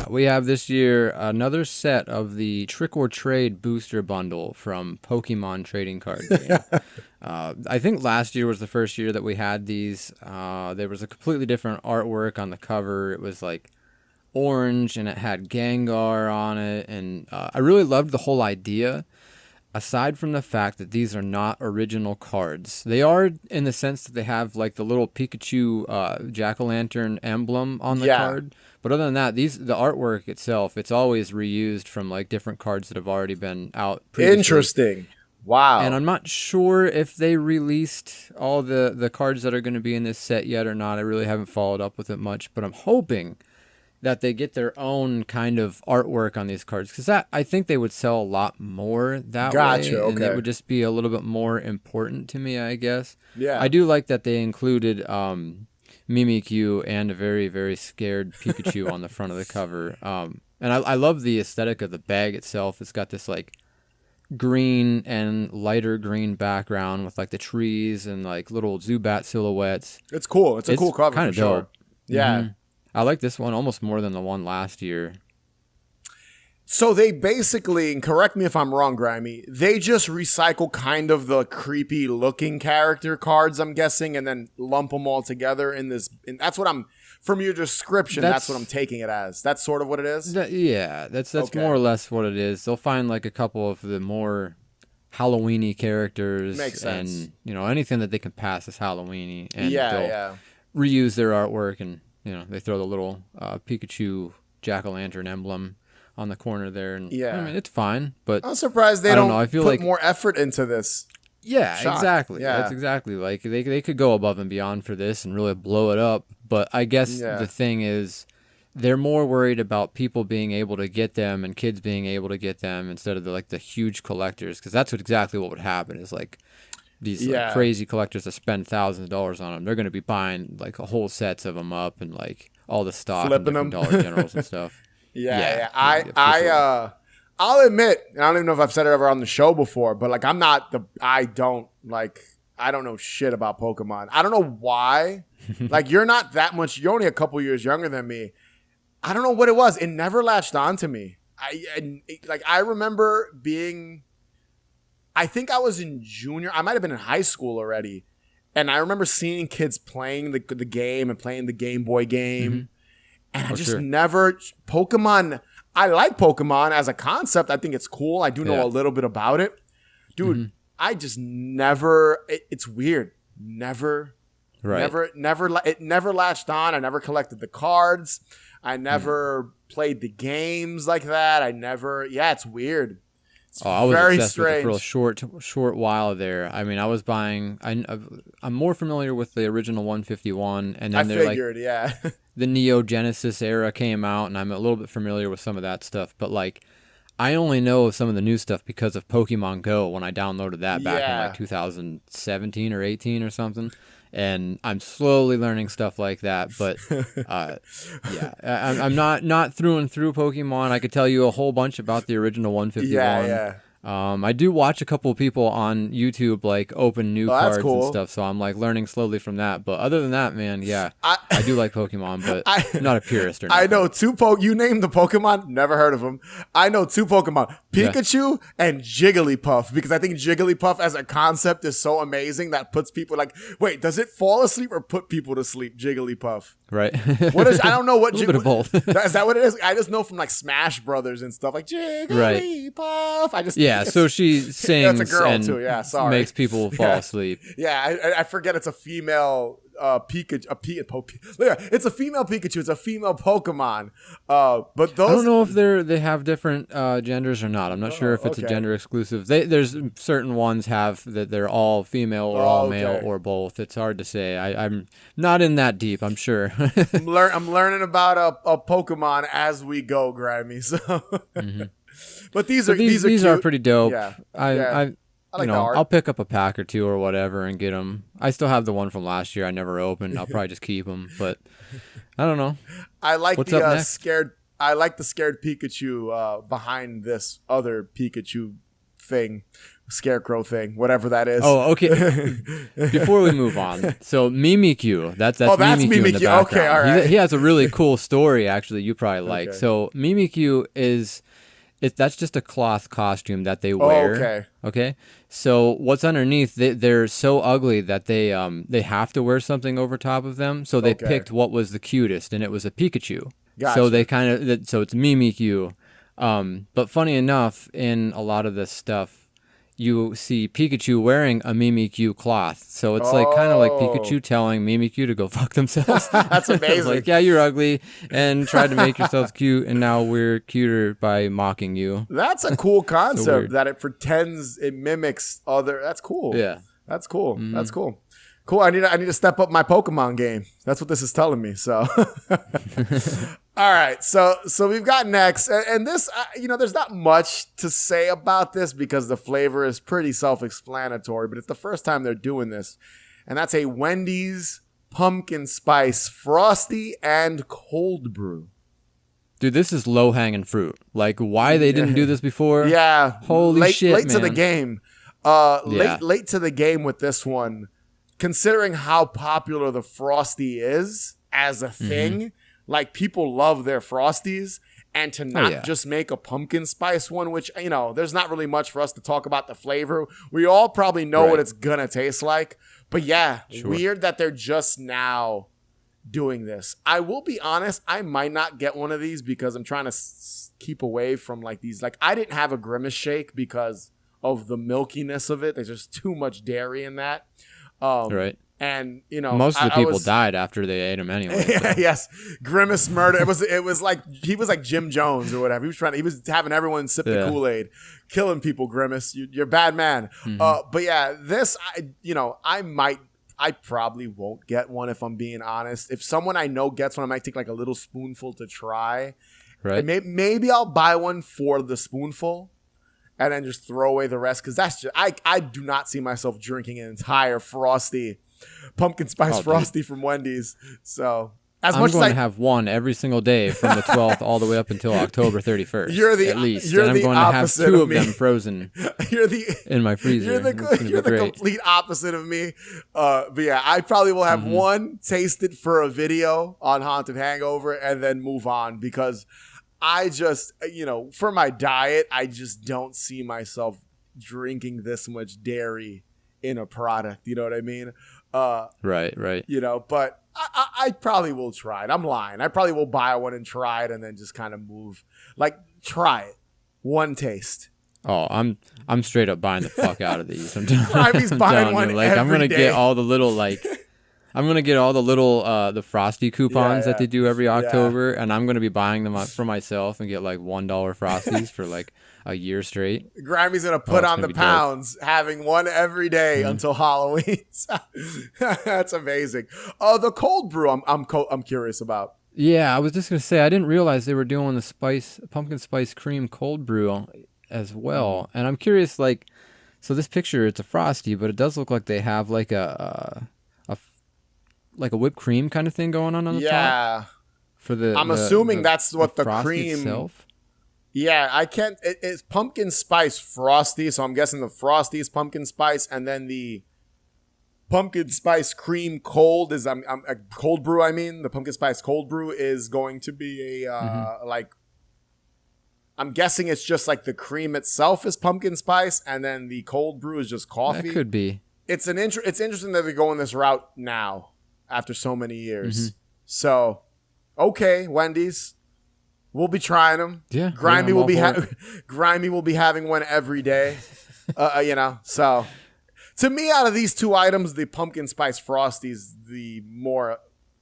We have this year another set of the Trick or Trade booster bundle from Pokemon Trading Card Game. I think last year was the first year that we had these. There was a completely different artwork on the cover. It was like orange, and it had Gengar on it. And I really loved the whole idea, aside from the fact that these are not original cards. They are in the sense that they have like the little Pikachu jack-o'-lantern emblem on the card. But other than that, the artwork itself, it's always reused from like different cards that have already been out previously. Interesting. Wow. And I'm not sure if they released all the cards that are going to be in this set yet or not. I really haven't followed up with it much, but I'm hoping that they get their own kind of artwork on these cards, because I think they would sell a lot more that way. Okay. And it would just be a little bit more important to me, I guess. Yeah. I do like that they included Mimikyu and a very, very scared Pikachu on the front of the cover. And I love the aesthetic of the bag itself. It's got this like green and lighter green background with like the trees and like little Zubat silhouettes. It's cool. It's a cool cover for sure. Dope. Yeah. I like this one almost more than the one last year. So they basically, and correct me if I'm wrong, Grimey, they just recycle kind of the creepy looking character cards, I'm guessing, and then lump them all together in this. And that's what from your description, that's what I'm taking it as. That's sort of what it is? That's okay. More or less what it is. They'll find like a couple of the more Halloween-y characters. Makes sense. And, anything that they can pass as Halloween-y. And they'll reuse their artwork, and, they throw the little Pikachu jack-o'-lantern emblem on the corner there, and I mean, it's fine, but I'm surprised they don't put more effort into this. Yeah, exactly. Yeah. That's exactly like they could go above and beyond for this and really blow it up. But I guess the thing is, they're more worried about people being able to get them and kids being able to get them instead of the huge collectors, because that's exactly what would happen is like these like, crazy collectors that spend thousands of dollars on them. They're going to be buying like a whole sets of them up and like all the stock, flipping and them, Dollar Generals and stuff. Yeah. Sure. I'll admit, and I don't even know if I've said it ever on the show before, but like I don't know shit about Pokemon. I don't know why. Like you're not that much. You're only a couple years younger than me. I don't know what it was. It never latched on to me. I remember being. I think I was in junior. I might have been in high school already, and I remember seeing kids playing the game and playing the Game Boy game, and I just never Pokemon. I like Pokemon as a concept. I think it's cool. I do know a little bit about it, dude. I just never. It's weird. Never. Right. It never latched on. I never collected the cards. I never played the games like that. It's weird. It's I was very obsessed strange. with it for a short while there. I mean, I was buying. I'm more familiar with the original 151, and then the Neo Genesis era came out, and I'm a little bit familiar with some of that stuff. But like, I only know of some of the new stuff because of Pokemon Go when I downloaded that back in like 2017 or 18 or something. And I'm slowly learning stuff like that, but I'm not through and through Pokemon. I could tell you a whole bunch about the original 151. I do watch a couple of people on YouTube like open new cards and stuff, so I'm like learning slowly from that. But other than that, man, I do like Pokemon, but I'm not a purist or nothing. I know two you named the Pokemon, never heard of them. I know two Pokemon, Pikachu and Jigglypuff, because I think Jigglypuff as a concept is so amazing that puts people like, wait, does it fall asleep or put people to sleep? Jigglypuff. Right. What is? I don't know what. A little bit of both. Is that what it is? I just know from like Smash Brothers and stuff like Jigglypuff. Yeah, so she sings that's a girl and too. Yeah, sorry. Makes people fall asleep. Yeah, I forget it's a female Pikachu. It's a female Pikachu. It's a female Pokemon. But those I don't know if they have different genders or not. I'm not sure if it's a gender exclusive. There's certain ones have that they're all female or all male or both. It's hard to say. I'm not in that deep. I'm sure. I'm learning about a Pokemon as we go, Grimey. So. But these are pretty dope. Yeah. I like the art. I'll pick up a pack or two or whatever and get them. I still have the one from last year I never opened. I'll probably just keep them, but I don't know. I like What's the up next? scared Pikachu behind this other Pikachu thing, scarecrow thing, whatever that is. Oh, okay. Before we move on, so Mimikyu, that's Mimikyu in the background. Okay, all right. He has a really cool story actually. You probably like. So Mimikyu that's just a cloth costume that they wear. Okay. Okay. So what's underneath? They're so ugly that they have to wear something over top of them. So they picked what was the cutest, and it was a Pikachu. Gotcha. So they so it's Mimikyu. But funny enough, in a lot of this stuff, you see Pikachu wearing a Mimikyu cloth. So it's like kind of like Pikachu telling Mimikyu to go fuck themselves. That's amazing. Like, yeah, you're ugly and tried to make yourself cute, and now we're cuter by mocking you. That's a cool concept that it mimics other. That's cool. Yeah. That's cool. That's cool. Cool. I need to step up my Pokemon game. That's what this is telling me. So, all right. So we've got next, and this, there's not much to say about this because the flavor is pretty self-explanatory. But it's the first time they're doing this, and that's a Wendy's Pumpkin Spice Frosty and Cold Brew. Dude, this is low-hanging fruit. Like, why they didn't do this before? Yeah. Holy shit, late man. to the game. Late to the game with this one. Considering how popular the Frosty is as a thing, like people love their Frosties, and to not just make a pumpkin spice one, which, there's not really much for us to talk about the flavor. We all probably know what it's gonna taste like, but weird that they're just now doing this. I will be honest, I might not get one of these because I'm trying to keep away from like these. Like I didn't have a Grimace shake because of the milkiness of it. There's just too much dairy in that. Right. And most of the people died after they ate them anyway. So. Yes, Grimace murder. It was like he was like Jim Jones or whatever. He was having everyone sip the Kool-Aid, killing people. Grimace, you're a bad man. But yeah, this I I probably won't get one if I'm being honest. If someone I know gets one, I might take like a little spoonful to try. Right. And maybe I'll buy one for the spoonful and then just throw away the rest. Because that's just, I do not see myself drinking an entire Frosty, pumpkin spice Frosty from Wendy's. So I'm going to have one every single day from the 12th all the way up until October 31st. At least. And I'm going to have 2 of them frozen in my freezer. You're the complete opposite of me. But yeah, I probably will have one, taste it for a video on Haunted Hangover, and then move on, because I just, for my diet, I just don't see myself drinking this much dairy in a product. You know what I mean? Right. But I probably will try it. I'm lying. I probably will buy one and try it, and then just kind of move. Like, try it. One taste. Oh, I'm straight up buying the fuck out of these. I'm buying one like, every I'm gonna day. get all the little the Frosty coupons that they do every October, and I'm gonna be buying them for myself and get like $1 Frosties for like a year straight. Grimey's gonna put on the pounds, having one every day until Halloween. That's amazing. The cold brew, I'm curious about. Yeah, I was just gonna say I didn't realize they were doing the pumpkin spice cream cold brew as well, and I'm curious. Like, so this picture, it's a Frosty, but it does look like they have like a whipped cream kind of thing going on the top. For I'm assuming that's what the Frosty cream itself. Yeah, I can't. It's pumpkin spice Frosty, so I'm guessing the Frosty is pumpkin spice, and then the pumpkin spice cream cold is a cold brew. I mean, the pumpkin spice cold brew is going to be a like. I'm guessing it's just like the cream itself is pumpkin spice, and then the cold brew is just coffee. That could be. It's interesting that they're going this route now after so many years. So, okay, Wendy's. We'll be trying them. Yeah, Grimey will be having one every day. So to me, out of these 2 items, the pumpkin spice Frosties,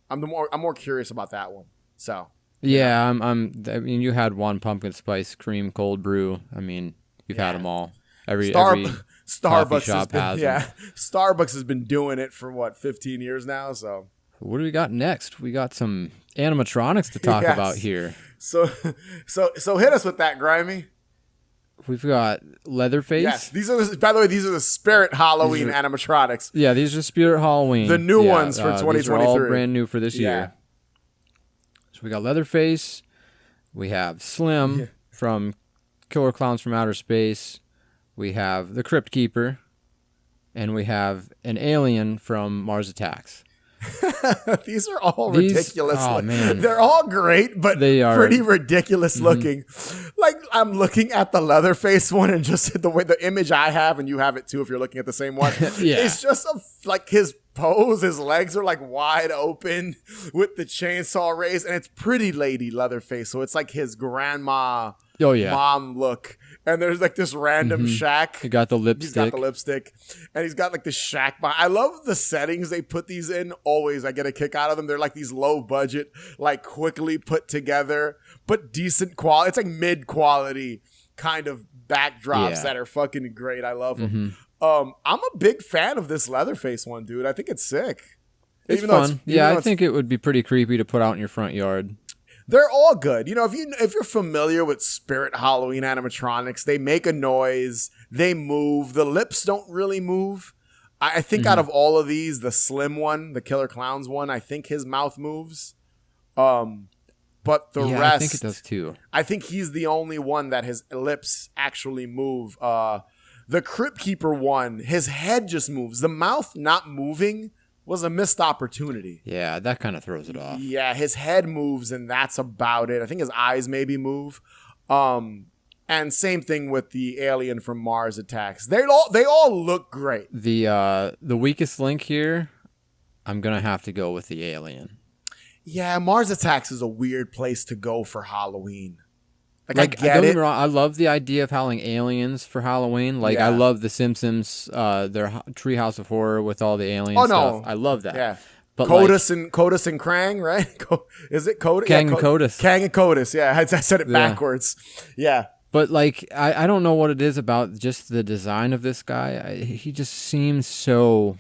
I'm more curious about that one. So yeah, I mean, you had one pumpkin spice cream cold brew. I mean, you've had them all. Every Starbucks shop has them. Starbucks has been doing it for 15 years now. So what do we got next? We got some animatronics to talk about here. So hit us with that, Grimey. We've got Leatherface. Yes, these are the Spirit Halloween animatronics. Yeah, these are Spirit Halloween. The new ones for 2023. These are all brand new for this year. So we got Leatherface. We have Slim from Killer Clowns from Outer Space. We have the Crypt Keeper, and we have an alien from Mars Attacks. These are all ridiculous. Oh, man. They're all great, but they are pretty ridiculous looking. Like, I'm looking at the Leatherface one, and just the way the image I have, and you have it too if you're looking at the same one. It's just like his pose, his legs are like wide open with the chainsaw raised, and it's pretty lady Leatherface. So it's like his grandma. Oh, yeah. Mom look. And there's like this random shack. He got the lipstick. He's got the lipstick. And he's got like the shack behind. I love the settings they put these in. Always, I get a kick out of them. They're like these low budget, like quickly put together, but decent quality. It's like mid quality kind of backdrops that are fucking great. I love them. I'm a big fan of this Leatherface one, dude. I think it's sick. It's fun. I think it would be pretty creepy to put out in your front yard. They're all good. If you're familiar with Spirit Halloween animatronics, they make a noise, they move. The lips don't really move. I think out of all of these, the Slim one, the Killer Clowns one, I think his mouth moves. But the rest, I think it does too. I think he's the only one that his lips actually move. The Crypt Keeper one, his head just moves. The mouth not moving was a missed opportunity. Yeah, that kind of throws it off. Yeah, his head moves, and that's about it. I think his eyes maybe move. And same thing with the alien from Mars Attacks. They all look great. The weakest link here, I'm gonna have to go with the alien. Yeah, Mars Attacks is a weird place to go for Halloween. Like I get don't get it. me wrong, I love the idea of having aliens for Halloween. Like I love the Simpsons, their Treehouse of Horror with all the alien stuff. I love that. Yeah. But Codus and Krang, right? Is it Codus? Kang and Codus. Kang and Codus. Yeah, I said it backwards. Yeah. But like, I don't know what it is about just the design of this guy. He just seems so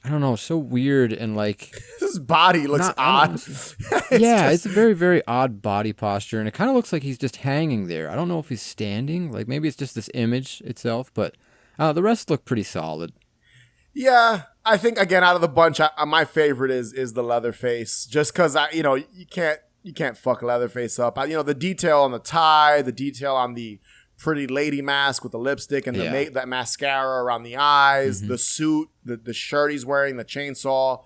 I don't know, so weird and like His body looks odd. it's a very, very odd body posture, and it kind of looks like he's just hanging there. I don't know if he's standing. Like maybe it's just this image itself, but the rest look pretty solid. Yeah, I think again out of the bunch, my favorite is the Leatherface, just because you can't fuck Leatherface up. The detail on the tie, the detail on the pretty lady mask with the lipstick and that mascara around the eyes, the suit, the shirt he's wearing, the chainsaw.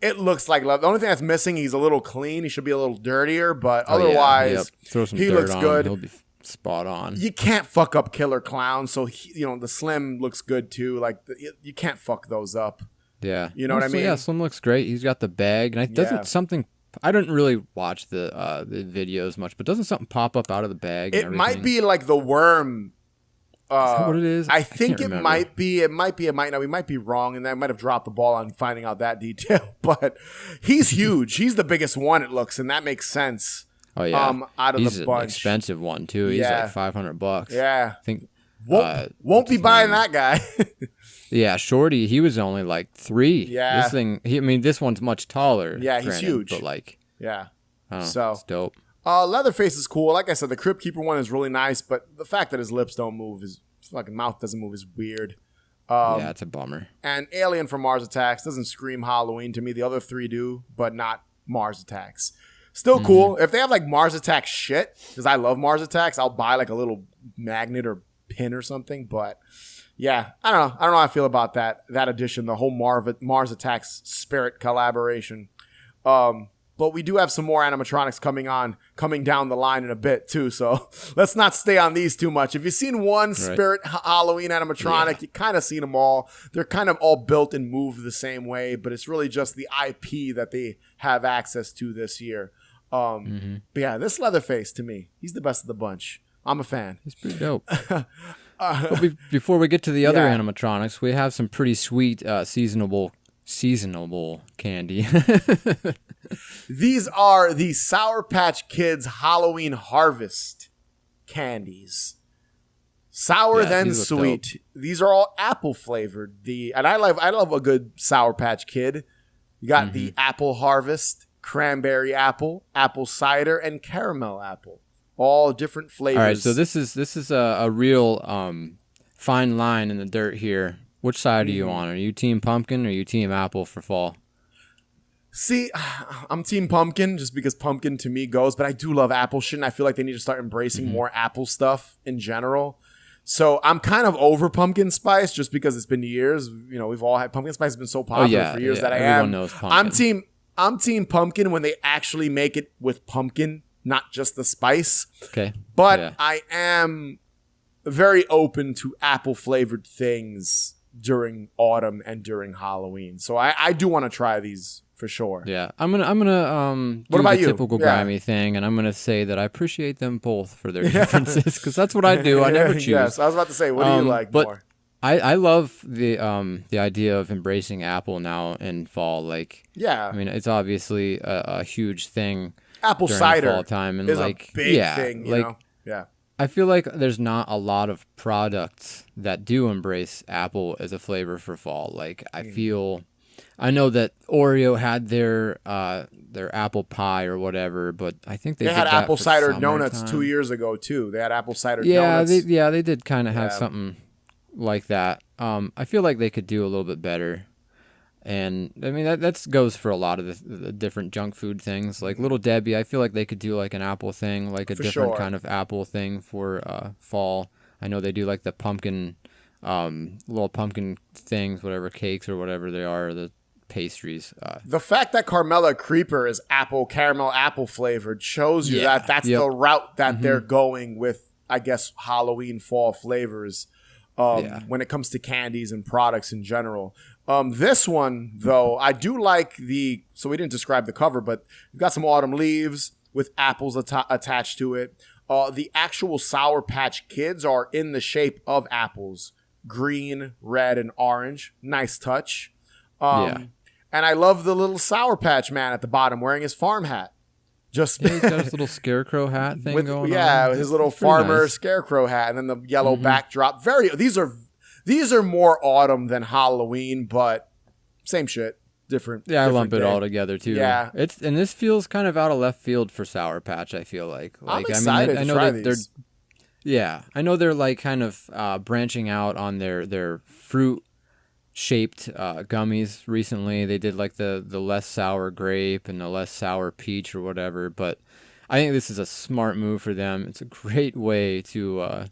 It looks like love. The only thing that's missing, he's a little clean. He should be a little dirtier, but otherwise, Throw some he dirt looks on good. Him, he'll be spot on. You can't fuck up Killer Clown, so the Slim looks good too. Like you can't fuck those up. Yeah, you know what I mean. Yeah, Slim looks great. He's got the bag, and doesn't something. I didn't really watch the videos much, but doesn't something pop up out of the bag? It might be like the worm. Is that what it is? I think it might be. It might be. It might not. We might be wrong, and I might have dropped the ball on finding out that detail. But he's huge. He's the biggest one. It looks, and that makes sense. Oh yeah. Out of he's the bunch, an expensive one too. He's like $500. Yeah. I think. Won't be buying that guy. Yeah, Shorty, he was only like 3. Yeah. This thing, this one's much taller. Yeah, he's huge. But like, yeah. So it's dope. Leatherface is cool. Like I said, the Crypt Keeper one is really nice, but the fact that his lips don't move, his fucking mouth doesn't move is weird. Yeah, it's a bummer. And Alien from Mars Attacks doesn't scream Halloween to me. The other 3 do, but not Mars Attacks. Still cool. If they have like Mars Attacks shit, because I love Mars Attacks, I'll buy like a little magnet or pin or something. But yeah, I don't know. I don't know how I feel about that edition, the whole Mars Attacks Spirit collaboration. But we do have some more animatronics coming down the line in a bit too. So let's not stay on these too much. If you've seen one Spirit Halloween animatronic, you kind of seen them all. They're kind of all built and moved the same way, but it's really just the IP that they have access to this year. But yeah, this Leatherface to me, he's the best of the bunch. I'm a fan. He's pretty dope. But before we get to the other animatronics, we have some pretty sweet seasonable candy. These are the Sour Patch Kids Halloween Harvest candies. Sour then sweet. Dope. These are all apple flavored. And I love a good Sour Patch Kid. You got the apple harvest, cranberry apple cider, and caramel apple. All different flavors. All right, so this is a real fine line in the dirt here. Which side are you on? Are you team pumpkin or are you team apple for fall? See, I'm team pumpkin just because pumpkin to me goes, but I do love apple shit, and I feel like they need to start embracing more apple stuff in general. So I'm kind of over pumpkin spice just because it's been years. We've all had pumpkin spice has been so popular for years that everyone knows pumpkin. I'm team pumpkin when they actually make it with pumpkin, not just the spice. Okay. But I am very open to apple flavored things during autumn and during Halloween. So I do want to try these for sure. Yeah. I'm gonna what do about the you? typical grimy thing, and I'm gonna say that I appreciate them both for their differences, because that's what I do. I never choose. Yes, I was about to say, what do you like more? I love the idea of embracing apple now in fall. Like, yeah, I mean, it's obviously a huge thing. Apple during cider fall time, and is like, a big thing. You know? Yeah. I feel like there's not a lot of products that do embrace apple as a flavor for fall. Like, I know that Oreo had their apple pie or whatever, but I think they had apple cider donuts 2 years ago too. They had apple cider donuts. They did kind of have something like that. I feel like they could do a little bit better. And I mean, that goes for a lot of the different junk food things. Like Little Debbie, I feel like they could do like an apple thing, like a different kind of apple thing for fall. I know they do like the pumpkin, little pumpkin things, whatever, cakes or whatever they are, the pastries. The fact that Carmella Creeper is caramel apple flavored shows you that that's the route that they're going with, I guess, Halloween fall flavors when it comes to candies and products in general. This one, though, I do like so we didn't describe the cover, but we've got some autumn leaves with apples attached to it. The actual Sour Patch Kids are in the shape of apples, green, red, and orange. Nice touch. And I love the little Sour Patch Man at the bottom wearing his farm hat. He's got his little scarecrow hat thing going on. Yeah, his little farmer scarecrow hat, and then the yellow backdrop. These are more autumn than Halloween, but same shit, different. Yeah, I lump it day. all together too. Yeah, and this feels kind of out of left field for Sour Patch. I feel like I'm excited I to know try that these. I know they're like kind of branching out on their fruit shaped gummies recently. They did like the less sour grape and the less sour peach or whatever, but I think this is a smart move for them. It's a great way to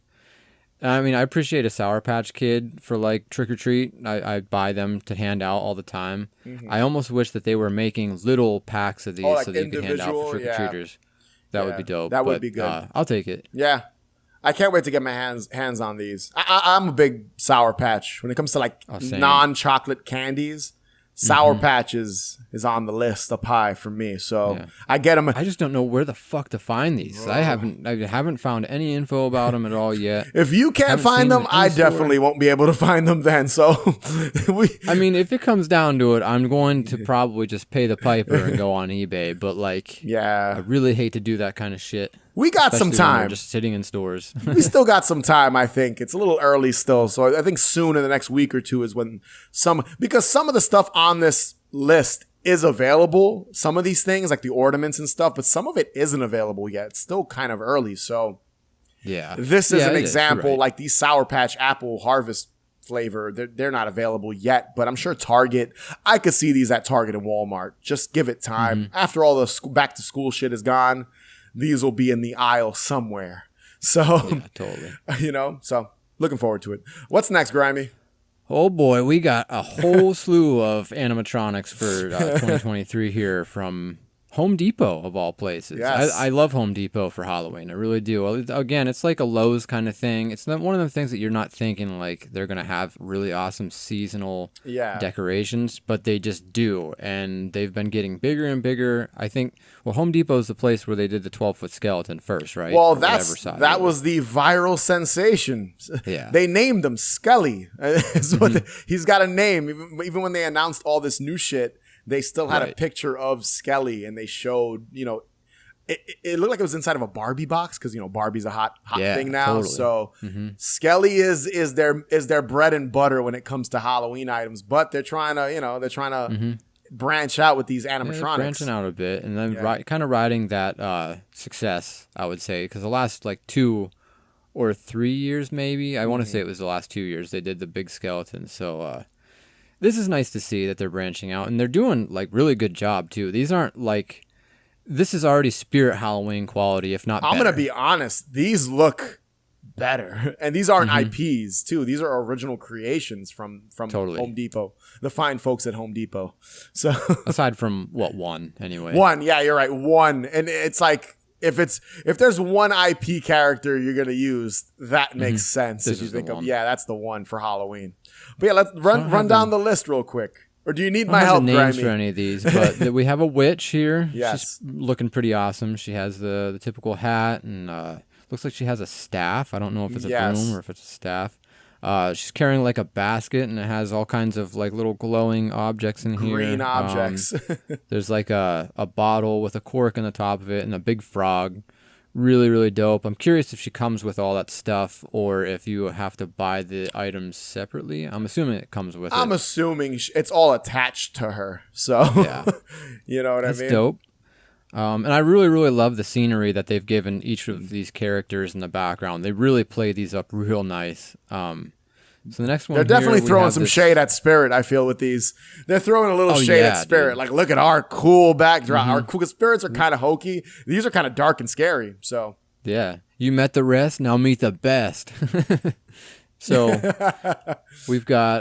I mean, I appreciate a Sour Patch Kid for like trick or treat. I buy them to hand out all the time. I almost wish that they were making little packs of these like so that you could hand out for trick or treaters. That would be dope. That would be good. I'll take it. Yeah. I can't wait to get my hands on these. I'm a big Sour Patch. When it comes to like non-chocolate candies, Sour Patch is on the list up high for me. So I get them. I just don't know where the fuck to find these. I haven't found any info about them at all yet. If you can't find them, I definitely won't be able to find them then. So I mean, if it comes down to it, I'm going to probably just pay the piper and go on eBay. But like, I really hate to do that kind of shit. We got some time. Just sitting in stores. We still got some time, I think. It's a little early still. So I think soon in the next week or two is when because some of the stuff on this list is available. Some of these things, like the ornaments and stuff, but some of it isn't available yet. It's still kind of early. So this is an example, like these Sour Patch Apple Harvest flavor. They're not available yet, but I'm sure Target, I could see these at Target and Walmart. Just give it time. After all the back to school shit is gone, these will be in the aisle somewhere. So, totally. So looking forward to it. What's next, Grimey? Oh boy, we got a whole slew of animatronics for 2023 here from Home Depot, of all places. Yes. I love Home Depot for Halloween. I really do. Again, it's like a Lowe's kind of thing. It's not one of the things that you're not thinking like they're going to have really awesome seasonal decorations, but they just do. And they've been getting bigger and bigger. I think, Home Depot is the place where they did the 12-foot skeleton first, right? Well, that was the viral sensation. Yeah. They named him Skelly. He's got a name. Even when they announced all this new shit, they still had a picture of Skelly, and they showed, it looked like it was inside of a Barbie box because, Barbie's a hot thing now. Totally. So Skelly is their bread and butter when it comes to Halloween items, but they're trying to branch out with these animatronics. They're branching out a bit, and then kind of riding that success, I would say, because the last like 2 or 3 years, maybe, I want to say it was the last 2 years, they did the big skeleton. So this is nice to see that they're branching out, and they're doing like really good job too. These aren't like, this is already Spirit Halloween quality, if not better. I'm going to be honest. These look better. And these aren't IPs too. These are original creations from Home Depot, the fine folks at Home Depot. So aside from one anyway. One. Yeah, you're right. One. And it's like, if there's one IP character you're going to use, that makes sense. If you think of, that's the one for Halloween. But let's run down the list real quick. Or do you need my help, names Grimey? for any of these, but we have a witch here. Yes. She's looking pretty awesome. She has the typical hat, and looks like she has a staff. I don't know if it's a broom or if it's a staff. She's carrying like a basket, and it has all kinds of like little glowing objects in here. Green objects. There's like a bottle with a cork on the top of it and a big frog. Really, really dope. I'm curious if she comes with all that stuff or if you have to buy the items separately. I'm assuming it comes with it. I'm assuming it's all attached to her. So, you know what I mean? That's dope. And I really, really love the scenery that they've given each of these characters in the background. They really play these up real nice. So the next one, they're definitely throwing some shade at Spirit. I feel with these, they're throwing a little shade at Spirit. Dude. Like, look at our cool backdrop. Our cool Spirits are kind of hokey. These are kind of dark and scary. So yeah, you met the rest. Now meet the best. So we've got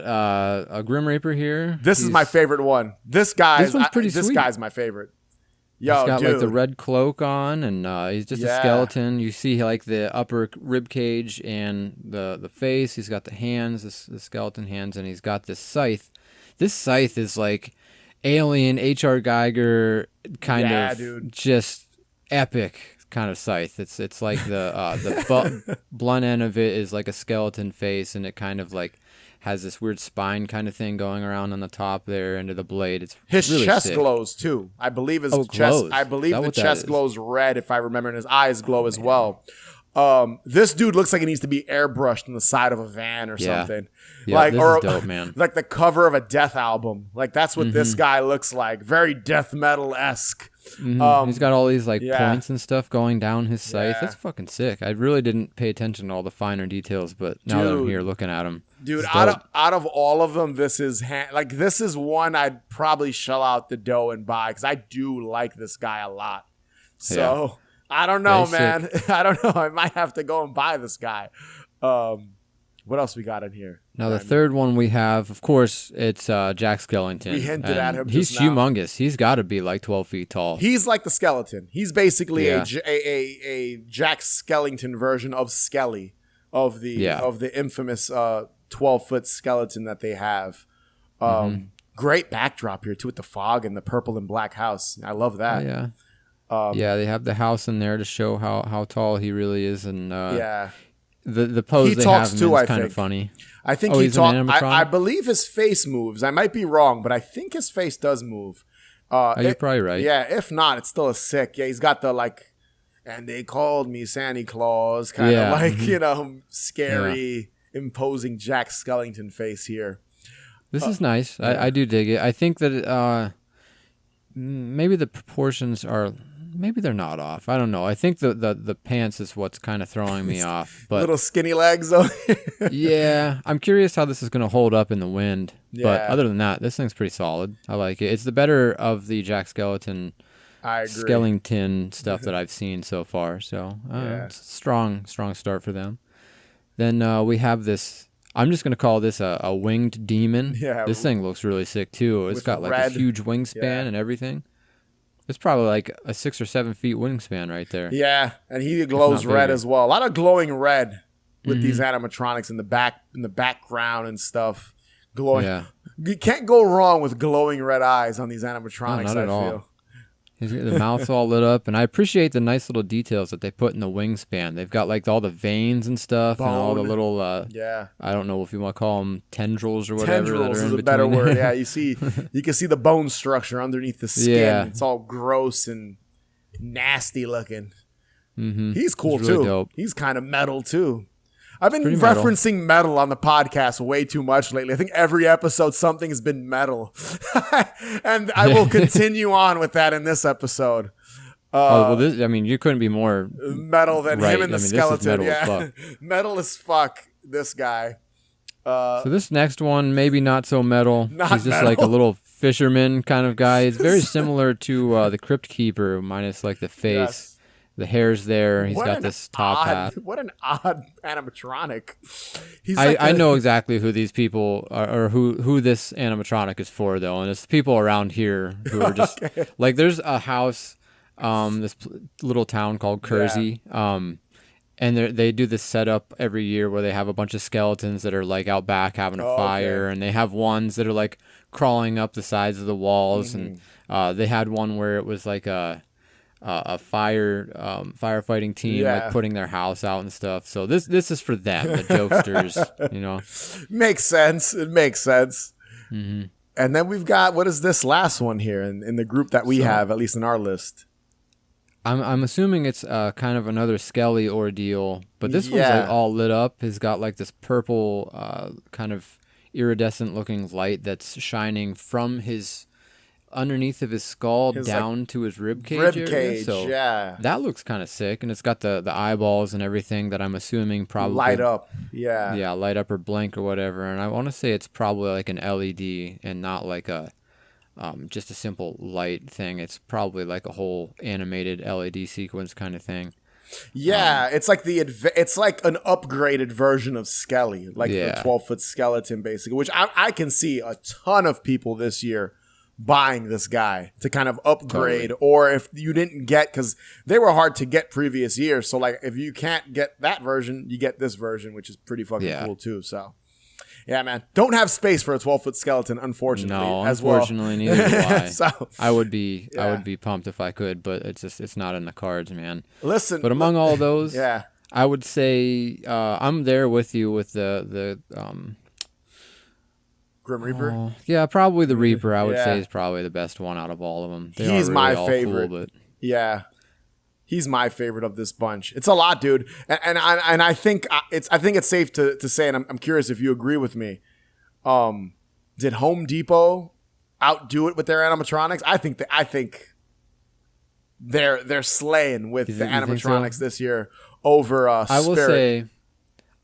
a Grim Reaper here. This is my favorite one. This one's pretty sweet. This guy's my favorite. Yo, he's got like the red cloak on, and he's just a skeleton. You see like the upper rib cage and the face. He's got the hands, the skeleton hands, and he's got this scythe. This scythe is like alien H.R. Geiger kind of just epic kind of scythe. It's like the blunt end of it is like a skeleton face, and it kind of like has this weird spine kind of thing going around on the top there into the blade. It's his really chest sick. Glows too. I believe his chest. Glows. I believe the chest glows red, if I remember, and his eyes glow as well. This dude looks like he needs to be airbrushed on the side of a van or something. Yeah, like, this or is dope, man. like the cover of a Death album. Like that's what this guy looks like. Very death metal-esque. He's got all these like yeah. points and stuff going down his scythe. Yeah. That's fucking sick. I really didn't pay attention to all the finer details, but now that I'm here looking at him, dude, out of all of them, this is this is one I'd probably shell out the dough and buy because I do like this guy a lot. So I don't know, man. I don't know. I might have to go and buy this guy. What else we got in here? Now the third one we have, of course, it's Jack Skellington. We hinted at him. He's just now. humongous. He's got to be like 12 feet tall. He's like the skeleton. He's basically a Jack Skellington version of Skelly, of the infamous 12-foot skeleton that they have. Great backdrop here too with the fog and the purple and black house. I love that. Yeah, they have the house in there to show how tall he really is, and the pose he they talks have too, is I kind think. of funny. I think he talks. I believe his face moves. I might be wrong, but I think his face does move. You're probably right. Yeah, if not, it's still a sick. Yeah, he's got the like, and they called me Santa Claus, kind of like scary, imposing Jack Skellington face here. This is nice. I do dig it. I think that maybe the proportions are. Maybe they're not off. I don't know. I think the pants is what's kind of throwing me off. But little skinny legs though. Yeah, I'm curious how this is going to hold up in the wind. Yeah. But other than that, this thing's pretty solid. I like it. It's the better of the Jack Skellington stuff that I've seen so far. So it's a strong start for them. Then we have this. I'm just going to call this a winged demon. Yeah. This thing looks really sick too. It's got like a huge wingspan and everything. It's probably like a 6 or 7 feet wingspan right there. Yeah, and he glows red as well. A lot of glowing red with these animatronics in the background and stuff. Glowing. Yeah. You can't go wrong with glowing red eyes on these animatronics. No, not at all. The mouth's all lit up, and I appreciate the nice little details that they put in the wingspan. They've got like all the veins and stuff, and all the little I don't know if you want to call them tendrils or whatever. Tendrils is a better word. Yeah, you can see the bone structure underneath the skin. Yeah. It's all gross and nasty looking. He's cool really too. Dope. He's kind of metal too. I've been referencing metal on the podcast way too much lately. I think every episode something has been metal. And I will continue on with that in this episode. You couldn't be more metal than him and the skeleton. This is metal as fuck. Metal as fuck, this guy. So this next one, maybe not so metal. He's just like a little fisherman kind of guy. It's very similar to the Crypt Keeper, minus like the face. Yes. The hair's there. He's got this top hat. What an odd animatronic. I know exactly who these people are, or who this animatronic is for, though. And it's the people around here who are just like, there's a house, this little town called Kersey. And they do this setup every year where they have a bunch of skeletons that are like out back having a fire. And they have ones that are like crawling up the sides of the walls. And they had one where it was like a firefighting team like putting their house out and stuff. So this is for them, the jokesters. Makes sense. It makes sense. And then we've got, what is this last one here in the group that we have, at least in our list? I'm assuming it's kind of another Skelly ordeal, but this one's like all lit up. It's got like this purple kind of iridescent looking light that's shining from his underneath of his skull down to his rib cage. So that looks kind of sick, and it's got the eyeballs and everything that I'm assuming probably light up. Light up or blink or whatever. And I want to say it's probably like an LED and not like a just a simple light thing. It's probably like a whole animated LED sequence kind of thing. It's like it's like an upgraded version of Skelly, like the 12-foot skeleton basically, which I can see a ton of people this year buying this guy to kind of upgrade. Or if you didn't get, because they were hard to get previous years, so like if you can't get that version, you get this version, which is pretty fucking cool too. So yeah, man, don't have space for a 12-foot skeleton, unfortunately. No, as unfortunately, neither do I. So I would be pumped if I could, but it's not in the cards, man. Listen, but among all those, I would say I'm there with you with the Grim Reaper? Yeah, probably the Reaper, I would say, is probably the best one out of all of them. He's my favorite. Cool, but He's my favorite of this bunch. It's a lot, dude. And I think it's safe to say, and I'm curious if you agree with me. Did Home Depot outdo it with their animatronics? I think they're slaying with the animatronics this year over Spirit. I will say,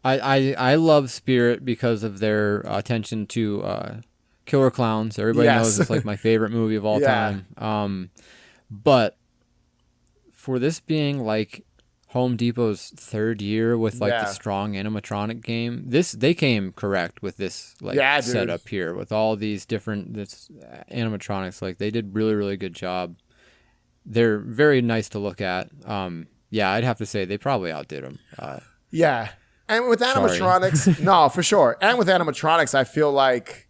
I love Spirit because of their attention to Killer Clowns. Everybody knows it's like my favorite movie of all time. But for this being like Home Depot's third year with like the strong animatronic game, they came correct with this setup here with all these different animatronics. Like they did really, really good job. They're very nice to look at. I'd have to say they probably outdid them. And with animatronics, no, for sure. And with animatronics, I feel like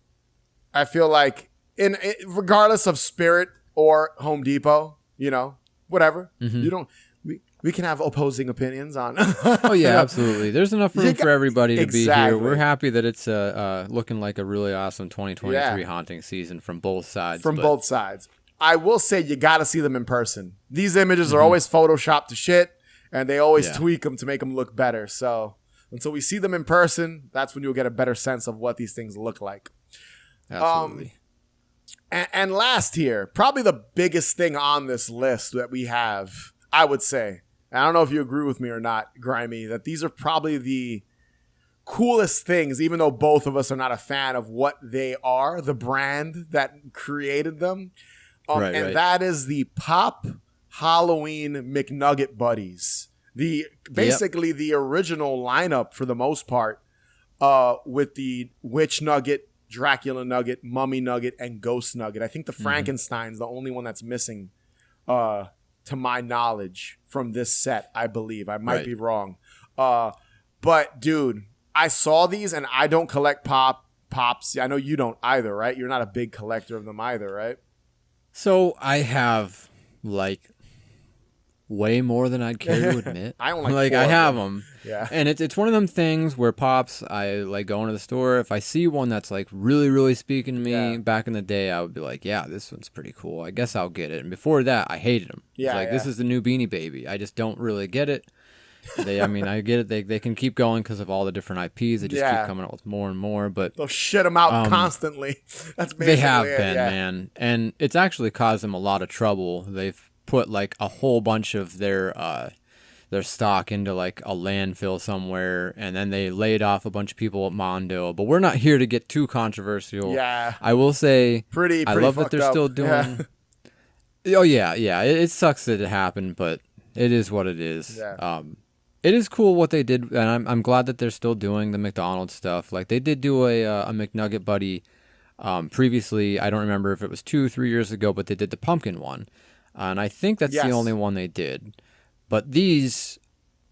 regardless of Spirit or Home Depot, whatever. You don't. We can have opposing opinions on. Oh yeah, absolutely. There's enough room for everybody to be here. We're happy that it's looking like a really awesome 2023 haunting season from both sides. Both sides. I will say you got to see them in person. These images are always photoshopped to shit, and they always tweak them to make them look better. So until we see them in person, that's when you'll get a better sense of what these things look like. Absolutely. And last here, probably the biggest thing on this list that we have, I would say, I don't know if you agree with me or not, Grimey, that these are probably the coolest things, even though both of us are not a fan of what they are, the brand that created them. That is the Pop Halloween McNugget Buddies. Basically the original lineup for the most part, with the Witch Nugget, Dracula Nugget, Mummy Nugget, and Ghost Nugget. I think the Frankenstein's the only one that's missing, to my knowledge, from this set, I believe. I might be wrong. But, dude, I saw these, and I don't collect Pops. I know you don't either, right? You're not a big collector of them either, right? So I have, way more than I'd care to admit. I don't I have them. Yeah. And it's one of them things where Pops, I go into the store. If I see one that's really, really speaking to me, back in the day, I would be like, yeah, this one's pretty cool. I guess I'll get it. And before that, I hated them. This is the new Beanie Baby. I just don't really get it. I get it. They can keep going because of all the different IPs. They just keep coming out with more and more. But they'll shit them out constantly. That's basically they have been, man. And it's actually caused them a lot of trouble. They've put a whole bunch of their stock into a landfill somewhere, and then they laid off a bunch of people at Mondo. But we're not here to get too controversial. Yeah, I will say, pretty I love that they're still doing. Oh yeah. It sucks that it happened, but it is what it is. Yeah. It is cool what they did, and I'm glad that they're still doing the McDonald's stuff. They did do a McNugget Buddy previously. I don't remember if it was 2-3 years ago, but they did the pumpkin one. And I think that's the only one they did. But these,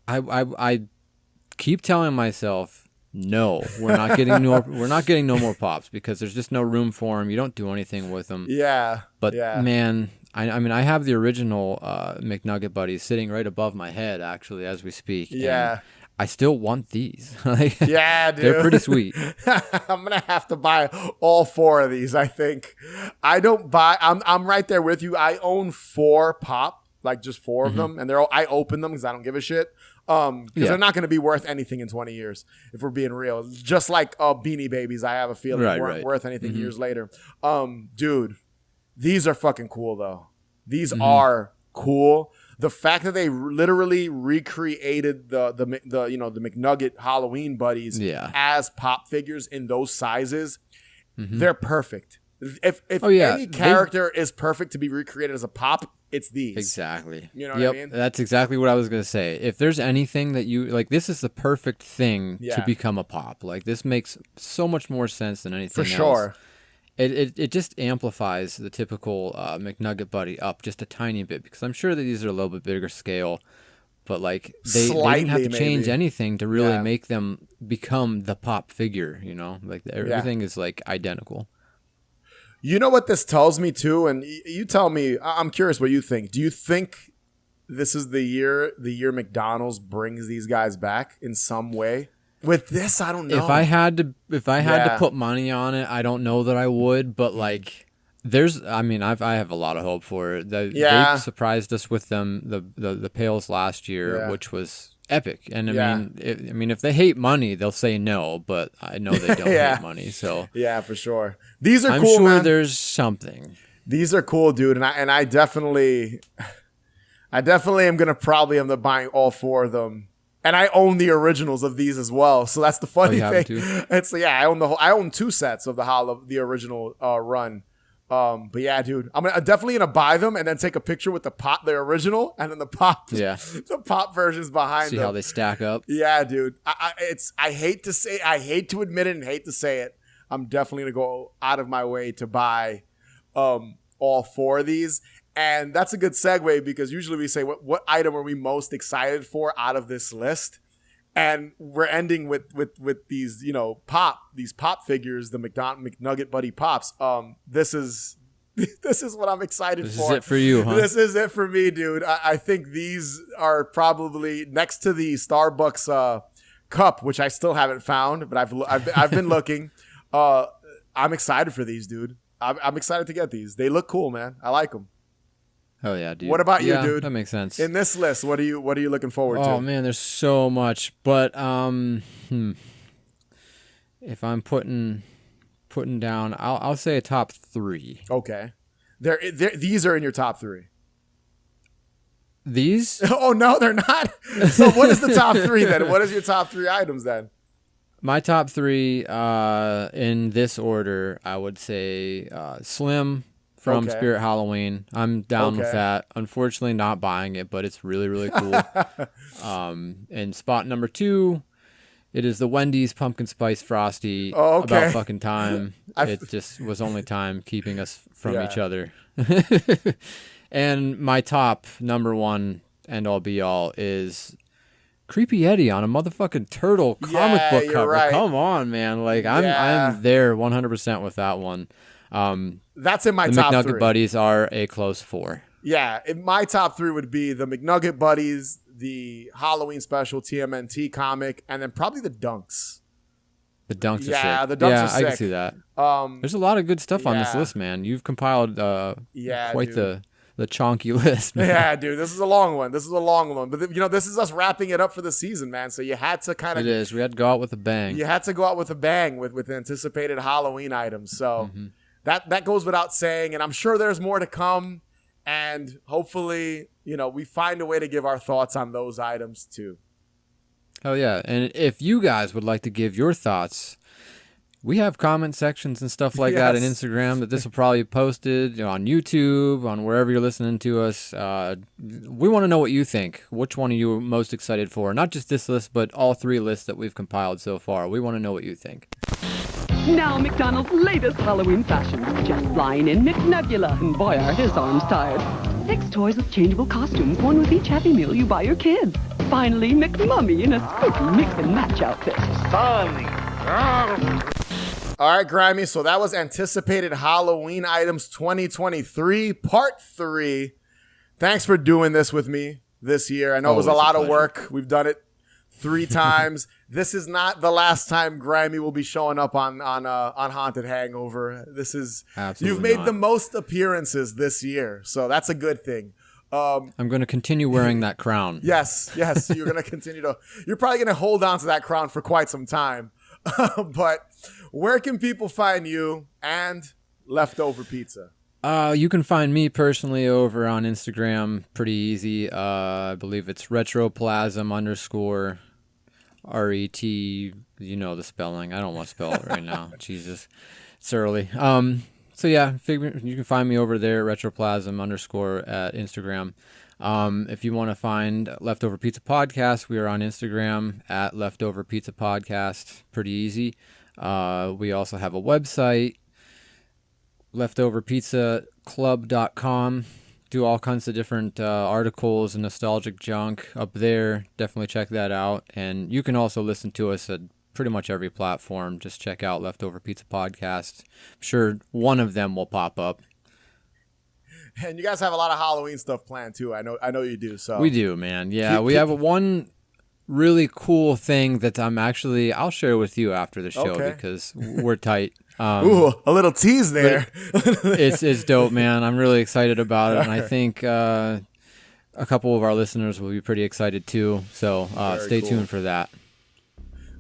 I keep telling myself, no, we're not getting no more Pops because there's just no room for them. You don't do anything with them. Yeah. But man, I have the original McNugget Buddies sitting right above my head actually as we speak. Yeah. And I still want these. Yeah, dude. They're pretty sweet. I'm going to have to buy all 4 of these, I think. I'm right there with you. I own 4 Pop, just 4 of them. And I open them because I don't give a shit. Because they're not going to be worth anything in 20 years, if we're being real. Just like Beanie Babies, I have a feeling weren't worth anything years later. Dude, these are fucking cool, though. These are cool. The fact that they literally recreated the McNugget Halloween Buddies as Pop figures in those sizes, they're perfect. If any character is perfect to be recreated as a Pop, it's these. Exactly. You know what I mean? That's exactly what I was going to say. If there's anything that you this is the perfect thing to become a Pop. This makes so much more sense than anything else. For sure. It just amplifies the typical McNugget Buddy up just a tiny bit because I'm sure that these are a little bit bigger scale, but they didn't have to change anything to really make them become the Pop figure. Everything is identical. You know what this tells me too, and you tell me. I'm curious what you think. Do you think this is the year McDonald's brings these guys back in some way? With this, I don't know. If I had to put money on it, I don't know that I would, but I have a lot of hope for it. They surprised us with them the pails last year, which was epic. And I mean, if they hate money, they'll say no, but I know they don't hate money. So yeah, for sure. These are I'm cool, sure man. there's something. These are cool, dude, and I definitely am gonna probably end up buying all 4 of them. And I own the originals of these as well, so that's the funny thing. It's I own 2 sets of the original run. But yeah, dude, I'm definitely gonna buy them and then take a picture with the original, and then the pop versions behind them. See how they stack up. Yeah, dude. I hate to admit it and hate to say it. I'm definitely gonna go out of my way to buy all 4 of these. And that's a good segue, because usually we say, what item are we most excited for out of this list? And we're ending with these, these pop figures, the McNugget Buddy Pops. This is what I'm excited for. This is it for you, huh? This is it for me, dude. I think these are probably next to the Starbucks cup, which I still haven't found, but I've been looking. I'm excited for these, dude. I'm excited to get these. They look cool, man. I like them. Oh yeah, dude. What about you, dude? That makes sense. In this list, what are you looking forward to? Oh man, there's so much. But if I'm putting down, I'll say a top 3. Okay. These are in your top 3. These? Oh no, they're not. So what is the top 3 then? What is your top 3 items then? My top 3 in this order, I would say Slim from Spirit Halloween. I'm down with that. Unfortunately, not buying it, but it's really, really cool. And spot number 2, it is the Wendy's Pumpkin Spice Frosty. About fucking time. It just was only time keeping us from each other. And my top number 1 end all be all is Creepy Eddie on a motherfucking turtle comic book cover. Right. Come on, man. Like I'm there 100% with that one. That's in my top 3. The McNugget Buddies are a close 4. Yeah, my top 3 would be the McNugget Buddies, the Halloween special TMNT comic, and then probably the Dunks. The Dunks are sick. Yeah, the Dunks are sick. I can see that. There's a lot of good stuff on this list, man. You've compiled quite the chonky list, man. Yeah, dude, this is a long one. But this is us wrapping it up for the season, man. So you had to kind of. It is. We had to go out with a bang. You had to go out with a bang with anticipated Halloween items. So that goes without saying, and I'm sure there's more to come. And hopefully, we find a way to give our thoughts on those items too. Oh yeah, and if you guys would like to give your thoughts. We have comment sections and stuff like that on Instagram that this will probably be posted on YouTube, on wherever you're listening to us. We want to know what you think. Which one are you most excited for? Not just this list, but all 3 lists that we've compiled so far. We want to know what you think. Now McDonald's latest Halloween fashions. Just flying in McNugula, and boy are his arms tired. 6 toys with changeable costumes, 1 with each Happy Meal you buy your kids. Finally, McMummy in a spooky mix-and-match outfit. All right, Grimey, so that was anticipated Halloween items 2023, part 3. Thanks for doing this with me this year. I know it was a lot of work. We've done it 3 times. This is not the last time Grimey will be showing up on Haunted Hangover. This is You've made the most appearances this year, so that's a good thing. I'm going to continue wearing that crown. Yes, you're going to continue to. You're probably going to hold on to that crown for quite some time. But where can people find you and Leftover Pizza? You can find me personally over on Instagram. Pretty easy. I believe it's retroplasm_ RET. You know the spelling. I don't want to spell it right now. Jesus, it's early. So yeah, you can find me over there, retroplasm_ at Instagram. If you want to find Leftover Pizza Podcast, we are on Instagram at Leftover Pizza Podcast. Pretty easy. We also have a website, leftoverpizzaclub.com. Do all kinds of different articles and nostalgic junk up there. Definitely check that out. And you can also listen to us at pretty much every platform. Just check out Leftover Pizza Podcast. I'm sure one of them will pop up. And you guys have a lot of Halloween stuff planned too. I know you do. So we do, man. Yeah, we have one really cool thing that I'll share with you after the show because we're tight. Ooh, a little tease there. It's dope, man. I'm really excited about it, and I think a couple of our listeners will be pretty excited too. So stay tuned for that.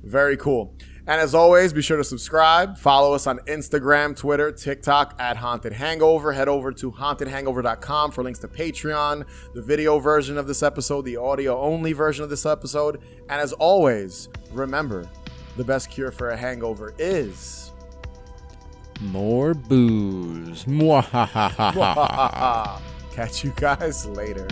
Very cool. And as always, be sure to subscribe. Follow us on Instagram, Twitter, TikTok at Haunted Hangover. Head over to hauntedhangover.com for links to Patreon, the video version of this episode, the audio-only version of this episode. And as always, remember, the best cure for a hangover is... more booze. Mwahahaha. Catch you guys later.